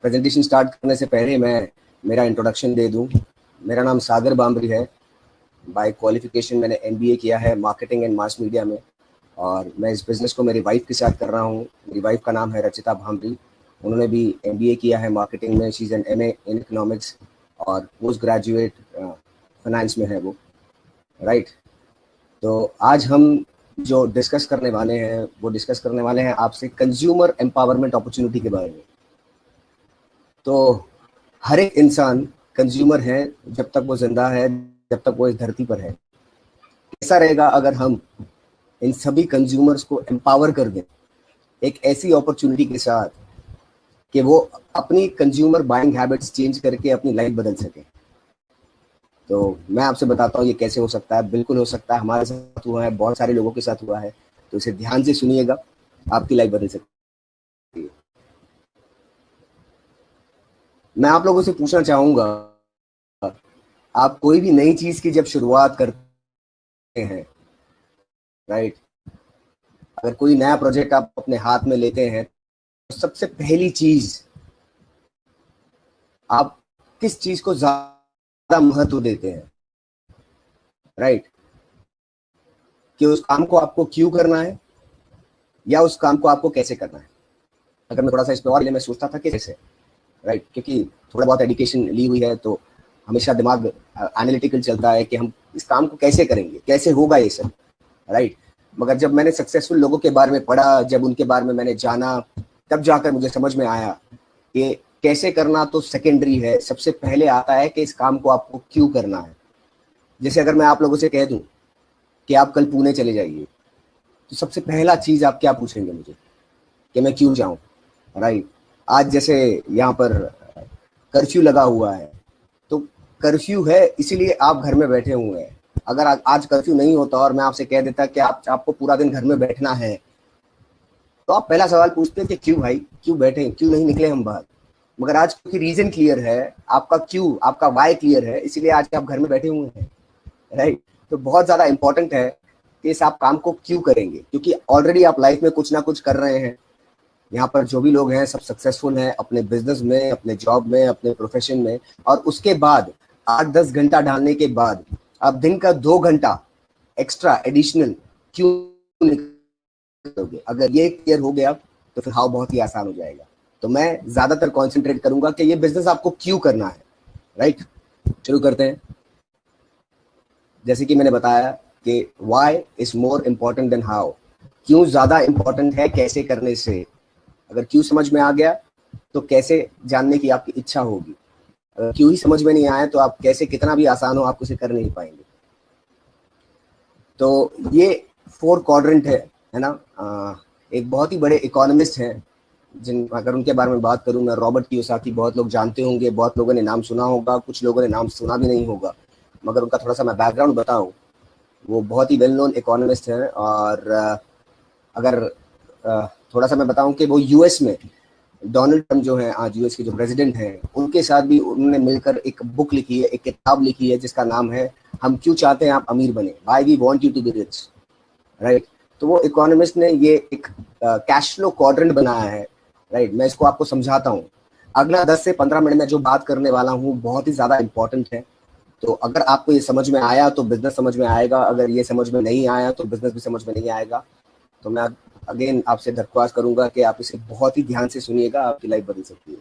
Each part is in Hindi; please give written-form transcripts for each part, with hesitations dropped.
प्रेजेंटेशन स्टार्ट करने से पहले मैं मेरा इंट्रोडक्शन दे दूं। मेरा नाम सागर बामरी है। बाय क्वालिफिकेशन मैंने एमबीए किया है मार्केटिंग एंड मास मीडिया में, और मैं इस बिज़नेस को मेरी वाइफ के साथ कर रहा हूँ। मेरी वाइफ का नाम है रचिता भामरी। उन्होंने भी एमबीए किया है मार्केटिंग में। She is an MA in economics और पोस्ट ग्रेजुएट फाइनेंस में है वो, राइट। तो आज हम जो डिस्कस करने वाले हैं वो डिस्कस करने वाले हैं आपसे कंज्यूमर एम्पावरमेंट अपॉर्चुनिटी के बारे में। तो हर एक इंसान कंज्यूमर है जब तक वो जिंदा है, जब तक वो इस धरती पर है। कैसा रहेगा अगर हम इन सभी कंज्यूमर्स को एम्पावर कर दें एक ऐसी अपॉर्चुनिटी के साथ कि वो अपनी कंज्यूमर बाइंग हैबिट्स चेंज करके अपनी लाइफ बदल सके। तो मैं आपसे बताता हूँ ये कैसे हो सकता है। बिल्कुल हो सकता है, हमारे साथ हुआ है, बहुत सारे लोगों के साथ हुआ है। तो इसे ध्यान से सुनिएगा, आपकी लाइफ बदल सकती है। मैं आप लोगों से पूछना चाहूंगा, आप कोई भी नई चीज की जब शुरुआत करते हैं, राइट, अगर कोई नया प्रोजेक्ट आप अपने हाथ में लेते हैं तो सबसे पहली चीज आप किस चीज को ज्यादा महत्व देते हैं, राइट? कि उस काम को आपको क्यों करना है या उस काम को आपको कैसे करना है। अगर मैं थोड़ा सा इस पे और मैं सोचता था कि कैसे, राइट, क्योंकि थोड़ा बहुत एजुकेशन ली हुई है तो हमेशा दिमाग एनालिटिकल चलता है कि हम इस काम को कैसे करेंगे, कैसे होगा ये सब, राइट। मगर जब मैंने सक्सेसफुल लोगों के बारे में पढ़ा, जब उनके बारे में मैंने जाना, तब जाकर मुझे समझ में आया कि कैसे करना तो सेकेंडरी है। सबसे पहले आता है कि इस काम को आपको क्यों करना है। जैसे अगर मैं आप लोगों से कह दूं कि आप कल पुणे चले जाइए, तो सबसे पहला चीज आप क्या पूछेंगे मुझे कि मैं क्यों जाऊं, राइट। आज जैसे यहाँ पर कर्फ्यू लगा हुआ है, तो कर्फ्यू है इसीलिए आप घर में बैठे हुए हैं। अगर आज कर्फ्यू नहीं होता और मैं आपसे कह देता कि आपको पूरा दिन घर में बैठना है, तो आप पहला सवाल पूछते कि क्यों भाई, क्यों बैठे, क्यों नहीं निकले हम बाहर। मगर आज क्योंकि रीजन क्लियर है, आपका क्यों, आपका वाई क्लियर है, इसीलिए आज आप घर में बैठे हुए हैं, राइट। तो बहुत ज्यादा इंपॉर्टेंट है कि इस आप काम को क्यों करेंगे, क्योंकि ऑलरेडी आप लाइफ में कुछ ना कुछ कर रहे हैं। यहाँ पर जो भी लोग हैं सब सक्सेसफुल हैं अपने बिजनेस में, अपने जॉब में, अपने प्रोफेशन में। और उसके बाद 8-10 घंटा डालने के बाद आप दिन का 2 घंटा एक्स्ट्रा एडिशनल क्यों निकलोगे। अगर ये क्लियर हो गया तो फिर हाउ बहुत ही आसान हो जाएगा। तो मैं ज्यादातर कॉन्सेंट्रेट करूंगा कि ये बिजनेस आपको क्यों करना है, राइट। शुरू करते हैं। जैसे कि मैंने बताया कि why is more important than how, क्यों ज्यादा इंपॉर्टेंट है कैसे करने से। अगर क्यों समझ में आ गया तो कैसे जानने की आपकी इच्छा होगी। अगर क्यों ही समझ में नहीं आया तो आप कैसे, कितना भी आसान हो, आप उसे कर नहीं पाएंगे। तो ये 4 क्वाड्रेंट है ना। एक बहुत ही बड़े इकोनॉमिस्ट हैं, जिन अगर उनके बारे में बात करूं मैं, रॉबर्ट कियोसाकी, बहुत लोग जानते होंगे, बहुत लोगों ने नाम सुना होगा, कुछ लोगों ने नाम सुना भी नहीं होगा। मगर उनका थोड़ा सा मैं बैकग्राउंड बताऊं, वो बहुत ही वेल नोन इकोनॉमिस्ट हैं। और अगर थोड़ा सा मैं बताऊं कि वो यूएस में डोनाल्ड ट्रम्प जो है आज यूएस के जो प्रेसिडेंट हैं, उनके साथ भी उन्होंने मिलकर एक बुक लिखी है, एक किताब लिखी है जिसका नाम है हम क्यों चाहते हैं आप अमीर बने, why we want you to be rich, right. तो वो इकोनॉमिस्ट ने ये एक कैश फ्लो क्वाड्रेंट बनाया है, राइट। मैं इसको आपको समझाता हूँ। अगला 10 से 15 मिनट में जो बात करने वाला हूँ बहुत ही ज्यादा इंपॉर्टेंट है। तो अगर आपको ये समझ में आया तो बिजनेस समझ में आएगा, अगर ये समझ में नहीं आया तो बिजनेस भी समझ में नहीं आएगा। तो मैं अगेन आपसे दरख्वास्त करूंगा कि आप इसे बहुत ही ध्यान से सुनिएगा, आपकी लाइफ बदल सकती है,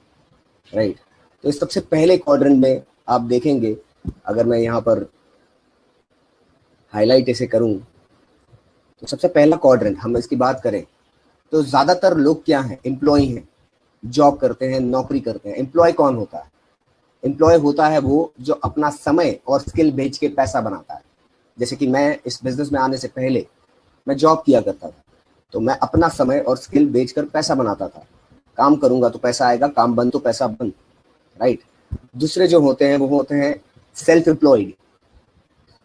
राइट। तो इस सबसे पहले क्वाड्रेंट में आप देखेंगे, अगर मैं यहाँ पर हाईलाइट इसे करूं, तो सबसे पहला क्वाड्रेंट हम इसकी बात करें तो ज्यादातर लोग क्या हैं, एम्प्लॉय हैं, जॉब करते हैं, नौकरी करते हैं। एम्प्लॉय कौन होता है? एम्प्लॉय होता है वो जो अपना समय और स्किल बेच के पैसा बनाता है। जैसे कि मैं इस बिजनेस में आने से पहले मैं जॉब किया करता था, तो मैं अपना समय और स्किल बेचकर पैसा बनाता था। काम करूंगा तो पैसा आएगा, काम बंद तो पैसा बंद, राइट। दूसरे जो होते हैं वो होते हैं सेल्फ एम्प्लॉयड।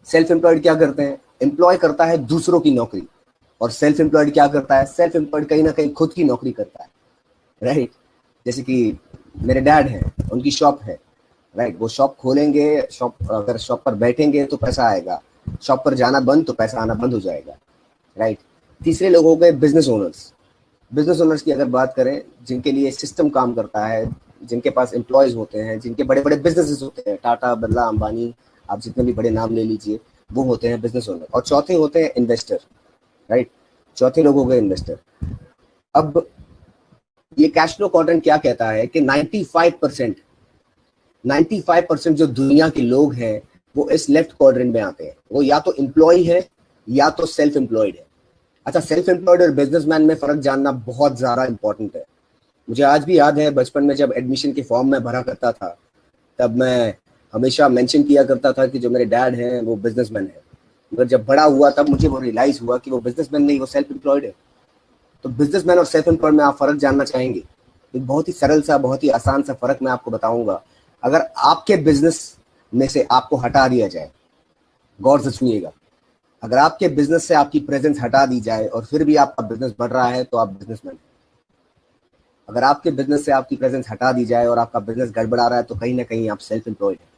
सेल्फ एम्प्लॉयड क्या करते हैं? एम्प्लॉय करता है दूसरों की नौकरी, और सेल्फ एम्प्लॉयड क्या करता है? सेल्फ एम्प्लॉयड कहीं ना कहीं खुद की नौकरी करता है, राइट। जैसे कि मेरे डैड हैं, उनकी शॉप है, राइट। वो शॉप खोलेंगे, शॉप अगर शॉप पर बैठेंगे तो पैसा आएगा, शॉप पर जाना बंद तो पैसा आना बंद हो जाएगा, राइट। तीसरे लोग हो गए बिजनेस ओनर्स। बिजनेस ओनर्स की अगर बात करें, जिनके लिए सिस्टम काम करता है, जिनके पास एम्प्लॉयज होते हैं, जिनके बड़े बड़े बिजनेसेस होते हैं, टाटा, बिरला, अंबानी, आप जितने भी बड़े नाम ले लीजिए, वो होते हैं बिजनेस ओनर। और चौथे होते हैं इन्वेस्टर, राइट। चौथे लोग हो गए इन्वेस्टर। अब ये कैश फ्लो क्वाड्रेंट क्या कहता है कि 95% जो दुनिया के लोग हैं वो इस लेफ्ट क्वाड्रेंट में आते हैं। वो या तो एम्प्लॉय है या तो सेल्फ एम्प्लॉयड है। अच्छा, सेल्फ एम्प्लॉयड और बिजनेसमैन में फर्क जानना बहुत ज्यादा इंपॉर्टेंट है। मुझे आज भी याद है, बचपन में जब एडमिशन के फॉर्म में भरा करता था, तब मैं हमेशा मेंशन किया करता था कि जो मेरे डैड हैं वो बिजनेसमैन है। मगर जब बड़ा हुआ तब मुझे वो रियलाइज हुआ कि वो बिजनेसमैन नहीं, वो सेल्फ एम्प्लॉयड है। तो बिजनेसमैन और सेल्फ एम्प्लॉयड में आप फर्क जानना चाहेंगे? एक बहुत ही सरल सा, बहुत ही आसान सा फर्क मैं आपको बताऊंगा। अगर आपके बिजनेस में से आपको हटा दिया जाए, गौर से सुनिएगा, अगर आपके बिजनेस से आपकी प्रेजेंस हटा दी जाए और फिर भी आपका बिजनेस बढ़ रहा है तो आप बिजनेसमैन हैं। अगर आपके बिजनेस से आपकी प्रेजेंस हटा दी जाए और आपका बिजनेस गड़बड़ा रहा है तो कहीं ना कहीं आप सेल्फ एम्प्लॉयड हैं,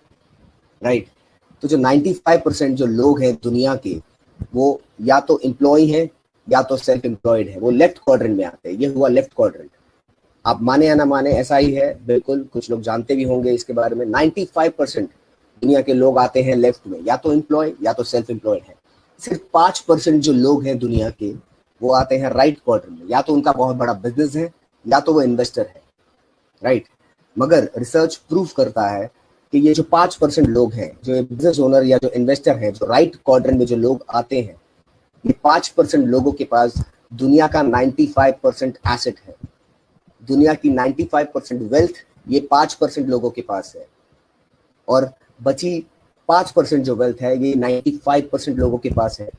राइट। तो जो 95% जो लोग हैं दुनिया के, वो या तो एम्प्लॉय हैं या तो सेल्फ एम्प्लॉयड है। वो लेफ्ट क्वाड्रेंट में आते हैं। ये हुआ लेफ्ट क्वाड्रेंट। आप माने या ना माने, ऐसा ही है, बिल्कुल। कुछ लोग जानते भी होंगे इसके बारे में। 95% दुनिया के लोग आते हैं लेफ्ट में, या तो एम्प्लॉय या तो सेल्फ एम्प्लॉयड है। सिर्फ 5% जो लोग हैं दुनिया के, वो आते हैं राइट क्वाड्रेंट में, या तो उनका बहुत बड़ा बिजनेस है या तो वो इन्वेस्टर है, राइट। मगर रिसर्च प्रूफ करता है कि ये जो 5% लोग हैं, जो बिजनेस ओनर या जो इन्वेस्टर है, जो राइट क्वाड्रेंट में जो लोग आते हैं, ये 5% लोगों के पास दुनिया का 95% एसेट है। दुनिया की 95% वेल्थ ये 5% लोगों के पास है। और बची 5% जो वेल्थ है ये 95% लोगों के पास है।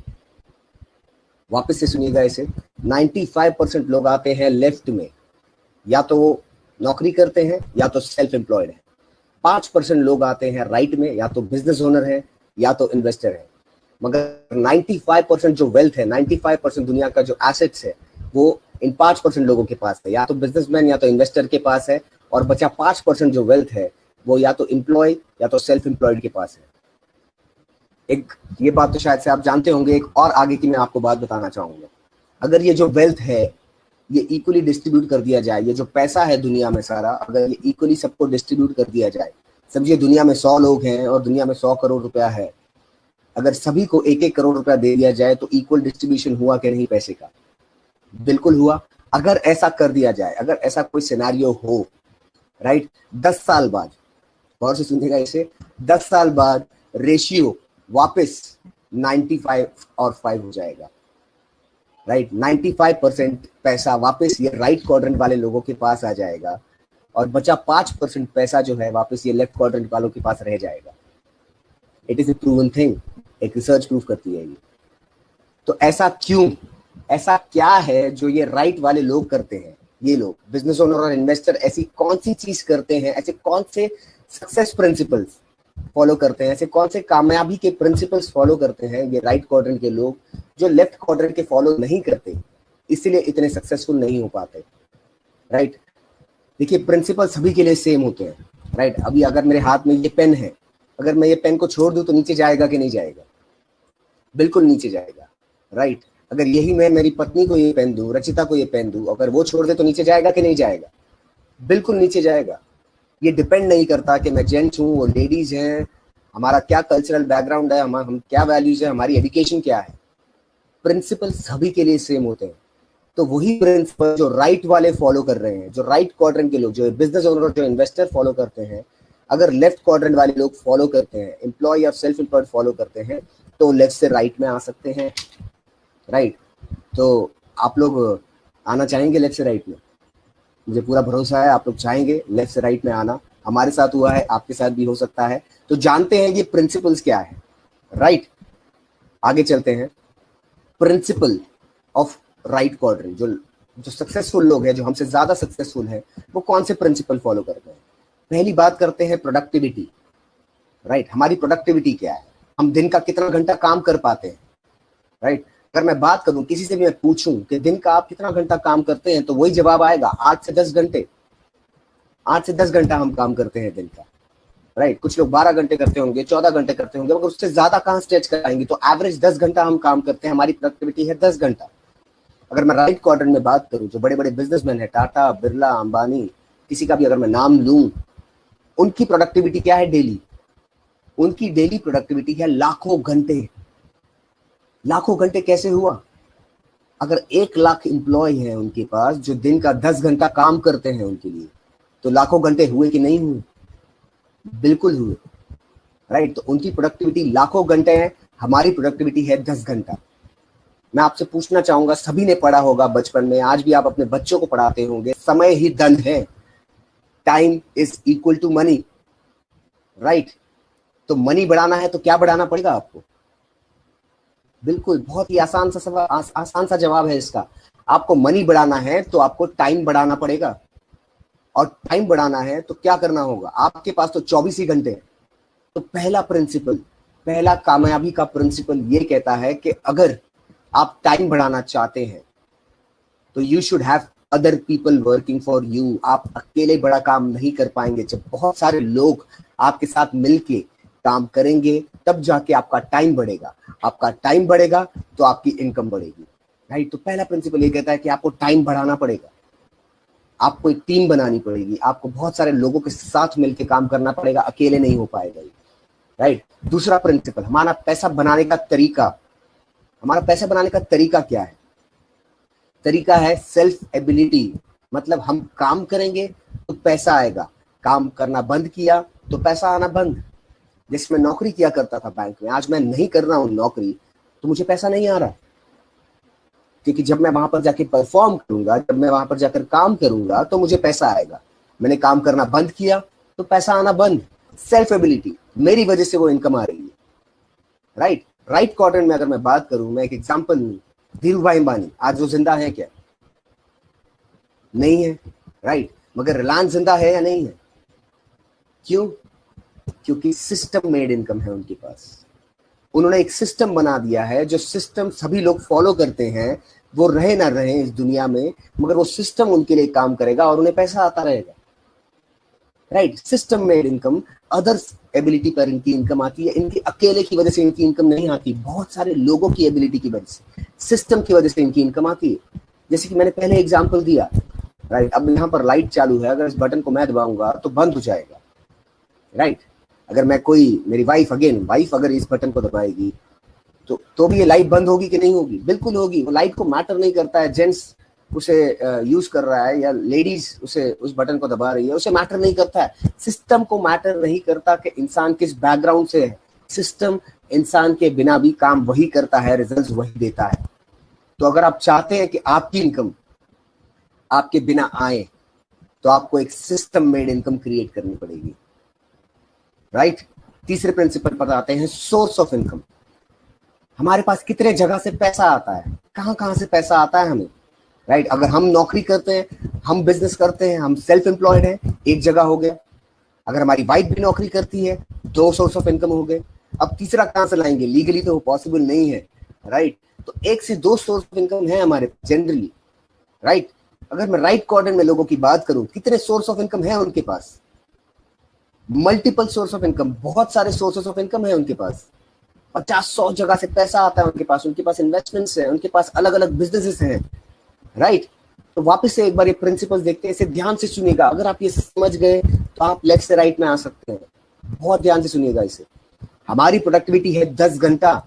वापस से सुनिएगा इसे, 95% लोग आते हैं लेफ्ट में, या तो वो नौकरी करते हैं या तो सेल्फ एम्प्लॉयड है। 5% लोग आते हैं राइट में, या तो बिजनेस ओनर है या तो इन्वेस्टर है। मगर 95% जो वेल्थ है, 95% दुनिया का जो एसेट्स है, वो इन 5% लोगों के पास है, या तो बिजनेसमैन या तो इन्वेस्टर के पास है। और बचा 5% जो वेल्थ है वो या तो एम्प्लॉय या तो सेल्फ एम्प्लॉयड के पास है। एक ये बात तो शायद से आप जानते होंगे। एक और आगे की मैं आपको बात बताना चाहूंगा। अगर ये जो वेल्थ है ये इक्वली डिस्ट्रीब्यूट कर दिया जाए, ये जो पैसा है दुनिया में सारा, अगर ये इक्वली सबको डिस्ट्रीब्यूट कर दिया जाए, समझिए दुनिया में 100 लोग हैं और दुनिया में 100 करोड़ रुपया है। अगर सभी को 1-1 करोड़ रुपया दे दिया जाए तो इक्वल डिस्ट्रीब्यूशन हुआ कि नहीं पैसे का? बिल्कुल हुआ। अगर ऐसा कर दिया जाए, अगर ऐसा कोई सिनेरियो हो, राइट, 10 साल बाद, गौर से सुनिएगा इसे, 10 साल बाद रेशियो वापस 95 और 5 हो जाएगा, राइट। 95% पैसा वापस ये राइट क्वाड्रेंट वाले लोगों के पास आ जाएगा और बचा 5% पैसा जो है वापस ये लेफ्ट क्वाड्रेंट वालों के पास रह जाएगा। It is a proven thing, एक रिसर्च प्रूफ करती है ये। तो ऐसा क्यों, ऐसा क्या है जो ये राइट वाले लोग करते हैं? ये लोग बिजनेस ओनर और इन्वेस्टर ऐसी कौन सी चीज करते हैं, ऐसे कौन से सक्सेस प्रिंसिपल्स फॉलो करते हैं, ऐसे कौन से कामयाबी के प्रिंसिपल्स फॉलो करते हैं ये राइट क्वाड्रेंट के लोग, जो लेफ्ट क्वाड्रेंट के फॉलो नहीं करते, इसलिए इतने सक्सेसफुल नहीं हो पाते, राइट। देखिए, प्रिंसिपल सभी के लिए सेम होते हैं, राइट। अभी अगर मेरे हाथ में ये पेन है, अगर मैं ये पेन को छोड़ दूं तो नीचे जाएगा कि नहीं जाएगा? बिल्कुल नीचे जाएगा, राइट। अगर यही मैं मेरी पत्नी को ये पेन दूं, रचिता को ये पेन दूं, अगर वो छोड़ दे तो नीचे जाएगा कि नहीं जाएगा? बिल्कुल नीचे जाएगा। ये डिपेंड नहीं करता कि मैं जेंट्स हूँ, वो लेडीज हैं, हमारा क्या कल्चरल बैकग्राउंड है, हम क्या वैल्यूज है, हमारी एजुकेशन क्या है। प्रिंसिपल सभी के लिए सेम होते हैं। तो वही प्रिंसिपल जो राइट वाले फॉलो कर रहे हैं, जो राइट क्वाड्रेंट के लोग, जो बिजनेस ओनर और जो इन्वेस्टर फॉलो करते हैं, अगर लेफ्ट क्वाड्रेंट वाले लोग फॉलो करते हैं, एम्प्लॉय या सेल्फ एम्प्लॉयड फॉलो करते हैं, तो लेफ्ट से राइट में आ सकते हैं, राइट। तो आप लोग आना चाहेंगे लेफ्ट से राइट में? मुझे पूरा भरोसा है आप लोग चाहेंगे लेफ्ट से राइट में आना। हमारे साथ हुआ है, आपके साथ भी हो सकता है। तो जानते हैं ये प्रिंसिपल्स क्या है, राइट। आगे चलते हैं। प्रिंसिपल ऑफ राइट क्वाड्रेंट, जो सक्सेसफुल लोग हैं, जो हमसे ज्यादा सक्सेसफुल हैं, वो कौन से प्रिंसिपल फॉलो करते हैं? पहली बात करते हैं प्रोडक्टिविटी, राइट। हमारी प्रोडक्टिविटी क्या है, हम दिन का कितना घंटा काम कर पाते हैं, राइट। अगर मैं बात करूं, किसी से भी मैं पूछूं कि दिन का आप कितना घंटा काम करते हैं, तो वही जवाब आएगा, 8 से 10 घंटे। 8 से 10 घंटा हम काम करते हैं दिन का, राइट। कुछ लोग 12 घंटे करते होंगे, 14 घंटे करते होंगे, मगर उससे ज्यादा कहां स्ट्रेच कराएंगे। तो एवरेज 10 घंटा हम काम करते हैं, हमारी प्रोडक्टिविटी है 10 घंटा। अगर मैं राइट क्वाड्रेंट में बात करूं, जो बड़े बड़े बिजनेसमैन है, टाटा, बिरला, अंबानी, किसी का भी अगर मैं नाम लूं, उनकी प्रोडक्टिविटी क्या है डेली? उनकी डेली प्रोडक्टिविटी है लाखों घंटे। लाखों घंटे कैसे हुआ? अगर 1 लाख एम्प्लॉय है उनके पास जो दिन का 10 घंटा काम करते हैं उनके लिए, तो लाखों घंटे हुए कि नहीं हुए? बिल्कुल हुए, राइट। तो उनकी प्रोडक्टिविटी लाखों घंटे है, हमारी प्रोडक्टिविटी है 10 घंटा। मैं आपसे पूछना चाहूंगा, सभी ने पढ़ा होगा बचपन में, आज भी आप अपने बच्चों को पढ़ाते होंगे, समय ही धन है, time is equal to money, right. तो मनी बढ़ाना है तो क्या बढ़ाना पड़ेगा आपको? बिल्कुल, बहुत ही आसान सा सवाल, आसान सा जवाब है इसका। आपको मनी बढ़ाना है तो आपको टाइम बढ़ाना पड़ेगा, और टाइम बढ़ाना है तो क्या करना होगा? आपके पास तो 24 ही घंटे हैं। तो पहला प्रिंसिपल, पहला कामयाबी का प्रिंसिपल ये कहता है कि अगर आप टाइम बढ़ाना चाहते हैं तो you should have other people working for you. आप अकेले बड़ा काम नहीं कर पाएंगे। जब बहुत सारे लोग आपके साथ मिलके काम करेंगे तब जाके आपका टाइम बढ़ेगा। आपका टाइम बढ़ेगा तो आपकी इनकम बढ़ेगी, राइट। तो पहला प्रिंसिपल ये कहता है कि आपको टाइम बढ़ाना पड़ेगा, आपको एक टीम बनानी पड़ेगी, आपको बहुत सारे लोगों के साथ मिलकर काम करना पड़ेगा, अकेले नहीं हो पाएगा, राइट। दूसरा प्रिंसिपल, हमारा पैसा बनाने का तरीका। हमारा पैसा बनाने का तरीका क्या है? तरीका है सेल्फ एबिलिटी। मतलब हम काम करेंगे तो पैसा आएगा, काम करना बंद किया तो पैसा आना बंद। जैसे मैं नौकरी किया करता था बैंक में, आज मैं नहीं कर रहा हूं नौकरी तो मुझे पैसा नहीं आ रहा, क्योंकि जब मैं वहां पर जाके परफॉर्म करूंगा, जब मैं वहां पर जाकर काम करूंगा तो मुझे पैसा आएगा। मैंने काम करना बंद किया तो पैसा आना बंद। सेल्फ एबिलिटी, मेरी वजह से वो इनकम आ रही है, राइट। राइट क्वाड्रेंट में अगर मैं बात करूं, मैं एक एग्जांपल लूं, धीरू भाई अंबानी आज वो जिंदा है क्या? नहीं है, राइट। मगर रिलायंस जिंदा है या नहीं है? क्यों? क्योंकि सिस्टम मेड इनकम है उनके पास। उन्होंने एक सिस्टम बना दिया है, जो सिस्टम सभी लोग फॉलो करते हैं। वो रहे ना रहे इस दुनिया में, मगर वो सिस्टम उनके लिए काम करेगा और उन्हें पैसा आता रहेगा, right. System made income, others ability पर इनकी इनकम आती है। इनकी अकेले की वजह से इनकी इनकम नहीं आती, बहुत सारे लोगों की एबिलिटी की वजह से, सिस्टम की वजह से इनकी इनकम आती है। जैसे कि मैंने पहले एग्जांपल दिया, राइट। अब यहाँ पर लाइट चालू है, अगर इस बटन को मैं दबाऊंगा तो बंद हो जाएगा, राइट। अगर मैं मेरी वाइफ अगर इस बटन को दबाएगी तो भी ये लाइट बंद होगी कि नहीं होगी? बिल्कुल होगी। वो लाइट को मैटर नहीं करता है जेंट्स उसे यूज कर रहा है या लेडीज उसे उस बटन को दबा रही है, उसे मैटर नहीं करता है। सिस्टम को मैटर नहीं करता कि इंसान किस बैकग्राउंड से है। सिस्टम इंसान के बिना भी काम वही करता है, रिजल्ट वही देता है। तो अगर आप चाहते हैं कि आपकी इनकम आपके बिना आए तो आपको एक सिस्टम मेड इनकम क्रिएट करनी पड़ेगी, राइट। तीसरे प्रिंसिपल पर आते हैं, सोर्स ऑफ इनकम। हमारे पास कितने जगह से पैसा आता है, कहां से पैसा आता है हमें, राइट। अगर हम नौकरी करते हैं, हम बिजनेस करते हैं, हम सेल्फ एम्प्लॉयड हैं, एक जगह हो गया। अगर हमारी वाइफ भी नौकरी करती है, 2 सोर्स ऑफ इनकम हो गए। अब तीसरा कहां से लाएंगे? लीगली तो पॉसिबल नहीं है, राइट। तो 1 से 2 सोर्स ऑफ इनकम है हमारे जनरली, राइट। अगर मैं राइट क्वाड्रेंट में लोगों की बात करूं, कितने सोर्स ऑफ इनकम है उनके पास? मल्टीपल सोर्स ऑफ इनकम, बहुत सारे सोर्सेस ऑफ इनकम है उनके पास। 50-100 जगह से पैसा आता है उनके पास इन्वेस्टमेंट्स है, उनके पास अलग अलग बिजनेसेस हैं, राइट। तो वापस से एक बार ये प्रिंसिपल्स देखते हैं, इसे ध्यान से सुनिएगा। अगर आप ये समझ गए तो आप लेफ्ट से राइट में आ सकते हैं। बहुत ध्यान से सुनिएगा इसे। हमारी प्रोडक्टिविटी है 10 घंटा,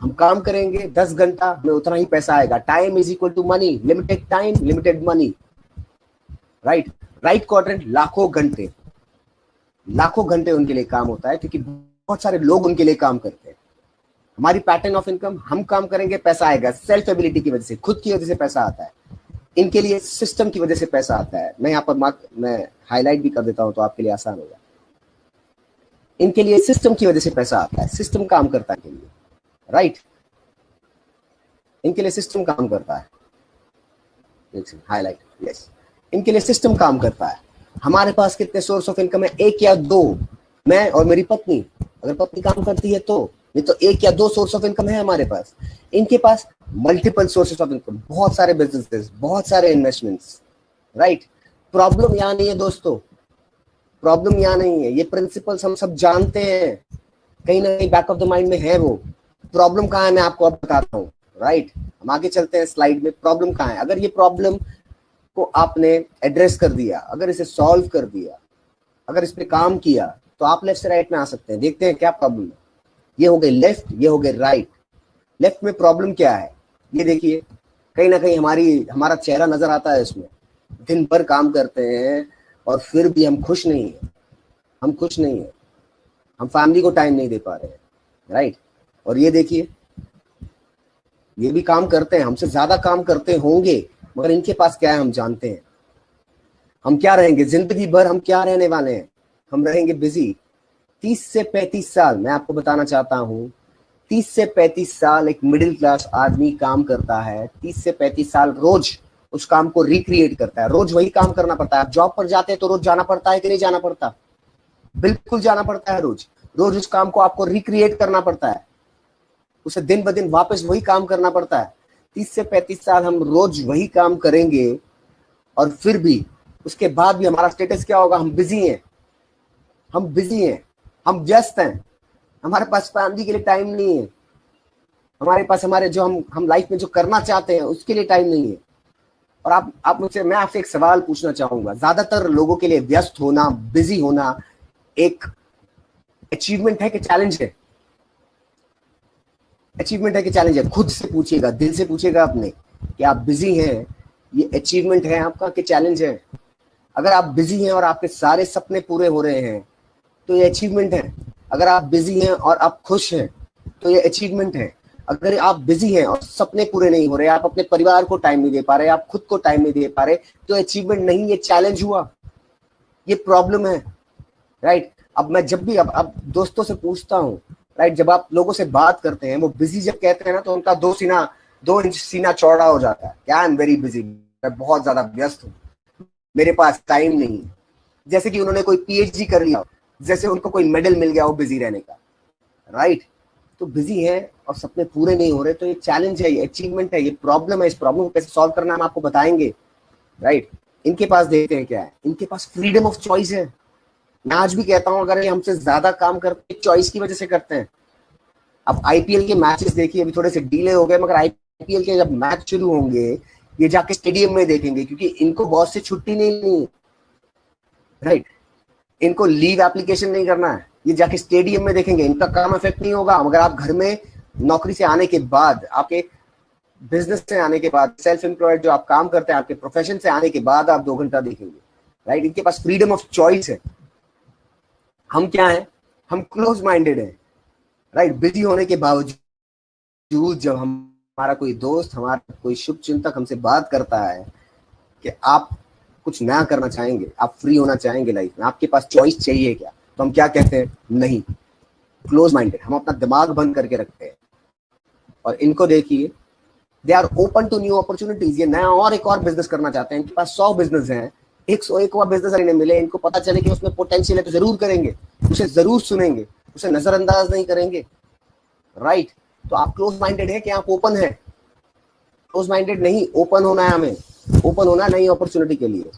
हम काम करेंगे 10 घंटा, हमें उतना ही पैसा आएगा। Time is equal to money, limited time limited money, right. Right quadrant, लाखों घंटे उनके लिए काम होता है, क्योंकि बहुत सारे लोग उनके लिए काम करते हैं। हमारी पैटर्न ऑफ इनकम, हम काम करेंगे पैसा आएगा, सेल्फ एबिलिटी की वजह से, खुद की वजह से पैसा आता है। इनके लिए सिस्टम की वजह से पैसा आता है। मैं यहाँ पर मैं हाईलाइट भी कर देता हूं तो आपके लिए आसान होगा। इनके लिए सिस्टम की वजह से पैसा आता है, सिस्टम काम करता है इनके लिए, राइट। इनके लिए सिस्टम काम करता है, हाईलाइट, यस। इनके लिए सिस्टम काम करता है। हमारे पास कितने सोर्स ऑफ इनकम है? 1 या 2। मैं और मेरी पत्नी, अगर पत्नी काम करती है तो, नहीं तो 1 या 2 सोर्स ऑफ इनकम है हमारे पास। इनके पास मल्टीपल सोर्सेस ऑफ इनकम, बहुत सारे बिजनेसेस, बहुत सारे इन्वेस्टमेंट्स, राइट। प्रॉब्लम यहाँ नहीं है दोस्तों, प्रॉब्लम यहाँ नहीं है। ये प्रिंसिपल्स हम सब जानते हैं, कहीं ना कहीं बैक ऑफ द माइंड में है वो। प्रॉब्लम कहाँ है मैं आपको अब बताता हूँ, राइट। हम आगे चलते हैं स्लाइड में। प्रॉब्लम कहाँ है? अगर ये प्रॉब्लम को आपने एड्रेस कर दिया, अगर इसे सॉल्व कर दिया, अगर इस पे काम किया, तो आप लेफ्ट से राइट में आ सकते हैं। देखते हैं क्या प्रॉब्लम है। ये हो गए लेफ्ट, ये हो गए राइट। लेफ्ट में प्रॉब्लम क्या है, ये देखिए, कहीं ना कहीं हमारा चेहरा नजर आता है इसमें। दिन भर काम करते हैं और फिर भी हम खुश नहीं है, हम खुश नहीं है, हम फैमिली को टाइम नहीं दे पा रहे हैं, राइट। और ये देखिए, ये भी काम करते हैं, हमसे ज्यादा काम करते होंगे, मगर इनके पास क्या है हम जानते हैं। हम क्या रहेंगे जिंदगी भर, हम क्या रहने वाले हैं, हम रहेंगे बिजी। 30 से 35 साल मैं आपको बताना चाहता हूं, 30 से 35 साल एक मिडिल क्लास आदमी काम करता है। 30 से 35 साल रोज उस काम को रिक्रिएट करता है, रोज वही काम करना पड़ता है। आप जॉब पर जाते हैं तो रोज जाना पड़ता है कि नहीं जाना पड़ता? बिल्कुल जाना पड़ता है। रोज रोज उस काम को आपको रिक्रिएट करना पड़ता है, उसे दिन ब दिन वापस वही काम करना पड़ता है। 30 से 35 साल हम रोज वही काम करेंगे और फिर भी उसके बाद भी हमारा स्टेटस क्या होगा? हम बिजी हैं, हम बिजी हैं, हम व्यस्त हैं, हमारे पास फैमिली के लिए टाइम नहीं है, हमारे पास हमारे जो हम लाइफ में जो करना चाहते हैं उसके लिए टाइम नहीं है। और आप मुझसे, मैं आपसे एक सवाल पूछना चाहूंगा, ज्यादातर लोगों के लिए व्यस्त होना, बिजी होना एक अचीवमेंट है कि चैलेंज है? अचीवमेंट है कि चैलेंज है? खुद से पूछिएगा, दिल से पूछिएगा अपने कि आप बिजी हैं, ये अचीवमेंट है आपका कि चैलेंज है? अगर आप बिजी हैं और आपके सारे सपने पूरे हो रहे हैं तो ये अचीवमेंट है। अगर आप बिजी हैं और आप खुश हैं तो ये अचीवमेंट है। अगर आप बिजी हैं और सपने पूरे नहीं हो रहे, आप अपने परिवार को टाइम नहीं दे पा रहे, आप खुद को टाइम नहीं दे पा रहे, तो अचीवमेंट नहीं, ये चैलेंज हुआ, ये प्रॉब्लम है, राइट। अब मैं जब भी अब दोस्तों से पूछता हूँ, राइट, जब आप लोगों से बात करते हैं, वो बिजी जब कहते हैं ना तो उनका 2 इंच सीना चौड़ा हो जाता है। क्या? आई एम वेरी बिजी, मैं बहुत ज्यादा व्यस्त हूँ, मेरे पास टाइम नहीं है। जैसे कि उन्होंने कोई पीएचडी कर लिया, जैसे उनको कोई मेडल मिल गया हो बिजी रहने का, राइट। तो बिजी है और सपने पूरे नहीं हो रहे, तो ये चैलेंज है, ये अचीवमेंट है, ये प्रॉब्लम है। इस प्रॉब्लम को कैसे सॉल्व करना हम आपको बताएंगे, राइट। इनके पास देखते हैं क्या है, इनके पास फ्रीडम ऑफ चॉइस है। मैं आज भी कहता हूं, अगर ये हमसे ज्यादा काम करते चॉइस की वजह से करते हैं। अब आईपीएल के मैचेस देखिए, अभी थोड़े से डिले हो गए, मगर आईपीएल के जब मैच शुरू होंगे ये जाके स्टेडियम में देखेंगे, क्योंकि इनको बॉस से छुट्टी नहीं, राइट। इनको लीव एप्लीकेशन नहीं करना है, ये जाके स्टेडियम में देखेंगे, इनका काम इफेक्ट नहीं होगा। मगर आप घर में नौकरी से आने के बाद, आपके बिजनेस से आने के बाद, सेल्फ एम्प्लॉयड जो आप काम करते हैं, आपके प्रोफेशन से आने के बाद आप 2 घंटा देखेंगे, राइट। इनके पास फ्रीडम ऑफ चॉइस है। हम क्या है? हम क्लोज माइंडेड है, राइट। बिजी होने के बावजूद जब हमारा कोई दोस्त, हमारा कोई शुभ चिंतक हमसे बात करता है कि आप कुछ नया करना चाहेंगे, आप फ्री होना चाहेंगे लाइफ में, आपके पास चॉइस चाहिए क्या, तो हम क्या कहते हैं? नहीं, क्लोज माइंडेड, हम अपना दिमाग बंद करके रखते हैं। और इनको देखिए, they are open to new opportunities. ये नया और एक और बिजनेस करना चाहते हैं, इनके पास 100 बिजनेस हैं, 101 बिजनेस इन्हें मिले, इनको पता चले कि उसमें पोटेंशियल है तो जरूर करेंगे, उसे जरूर सुनेंगे, उसे नजरअंदाज नहीं करेंगे, राइट। तो आप क्लोज माइंडेड है कि आप ओपन है? क्लोज माइंडेड नहीं, ओपन होना है हमें, ओपन होना नई अपॉर्चुनिटी के लिए।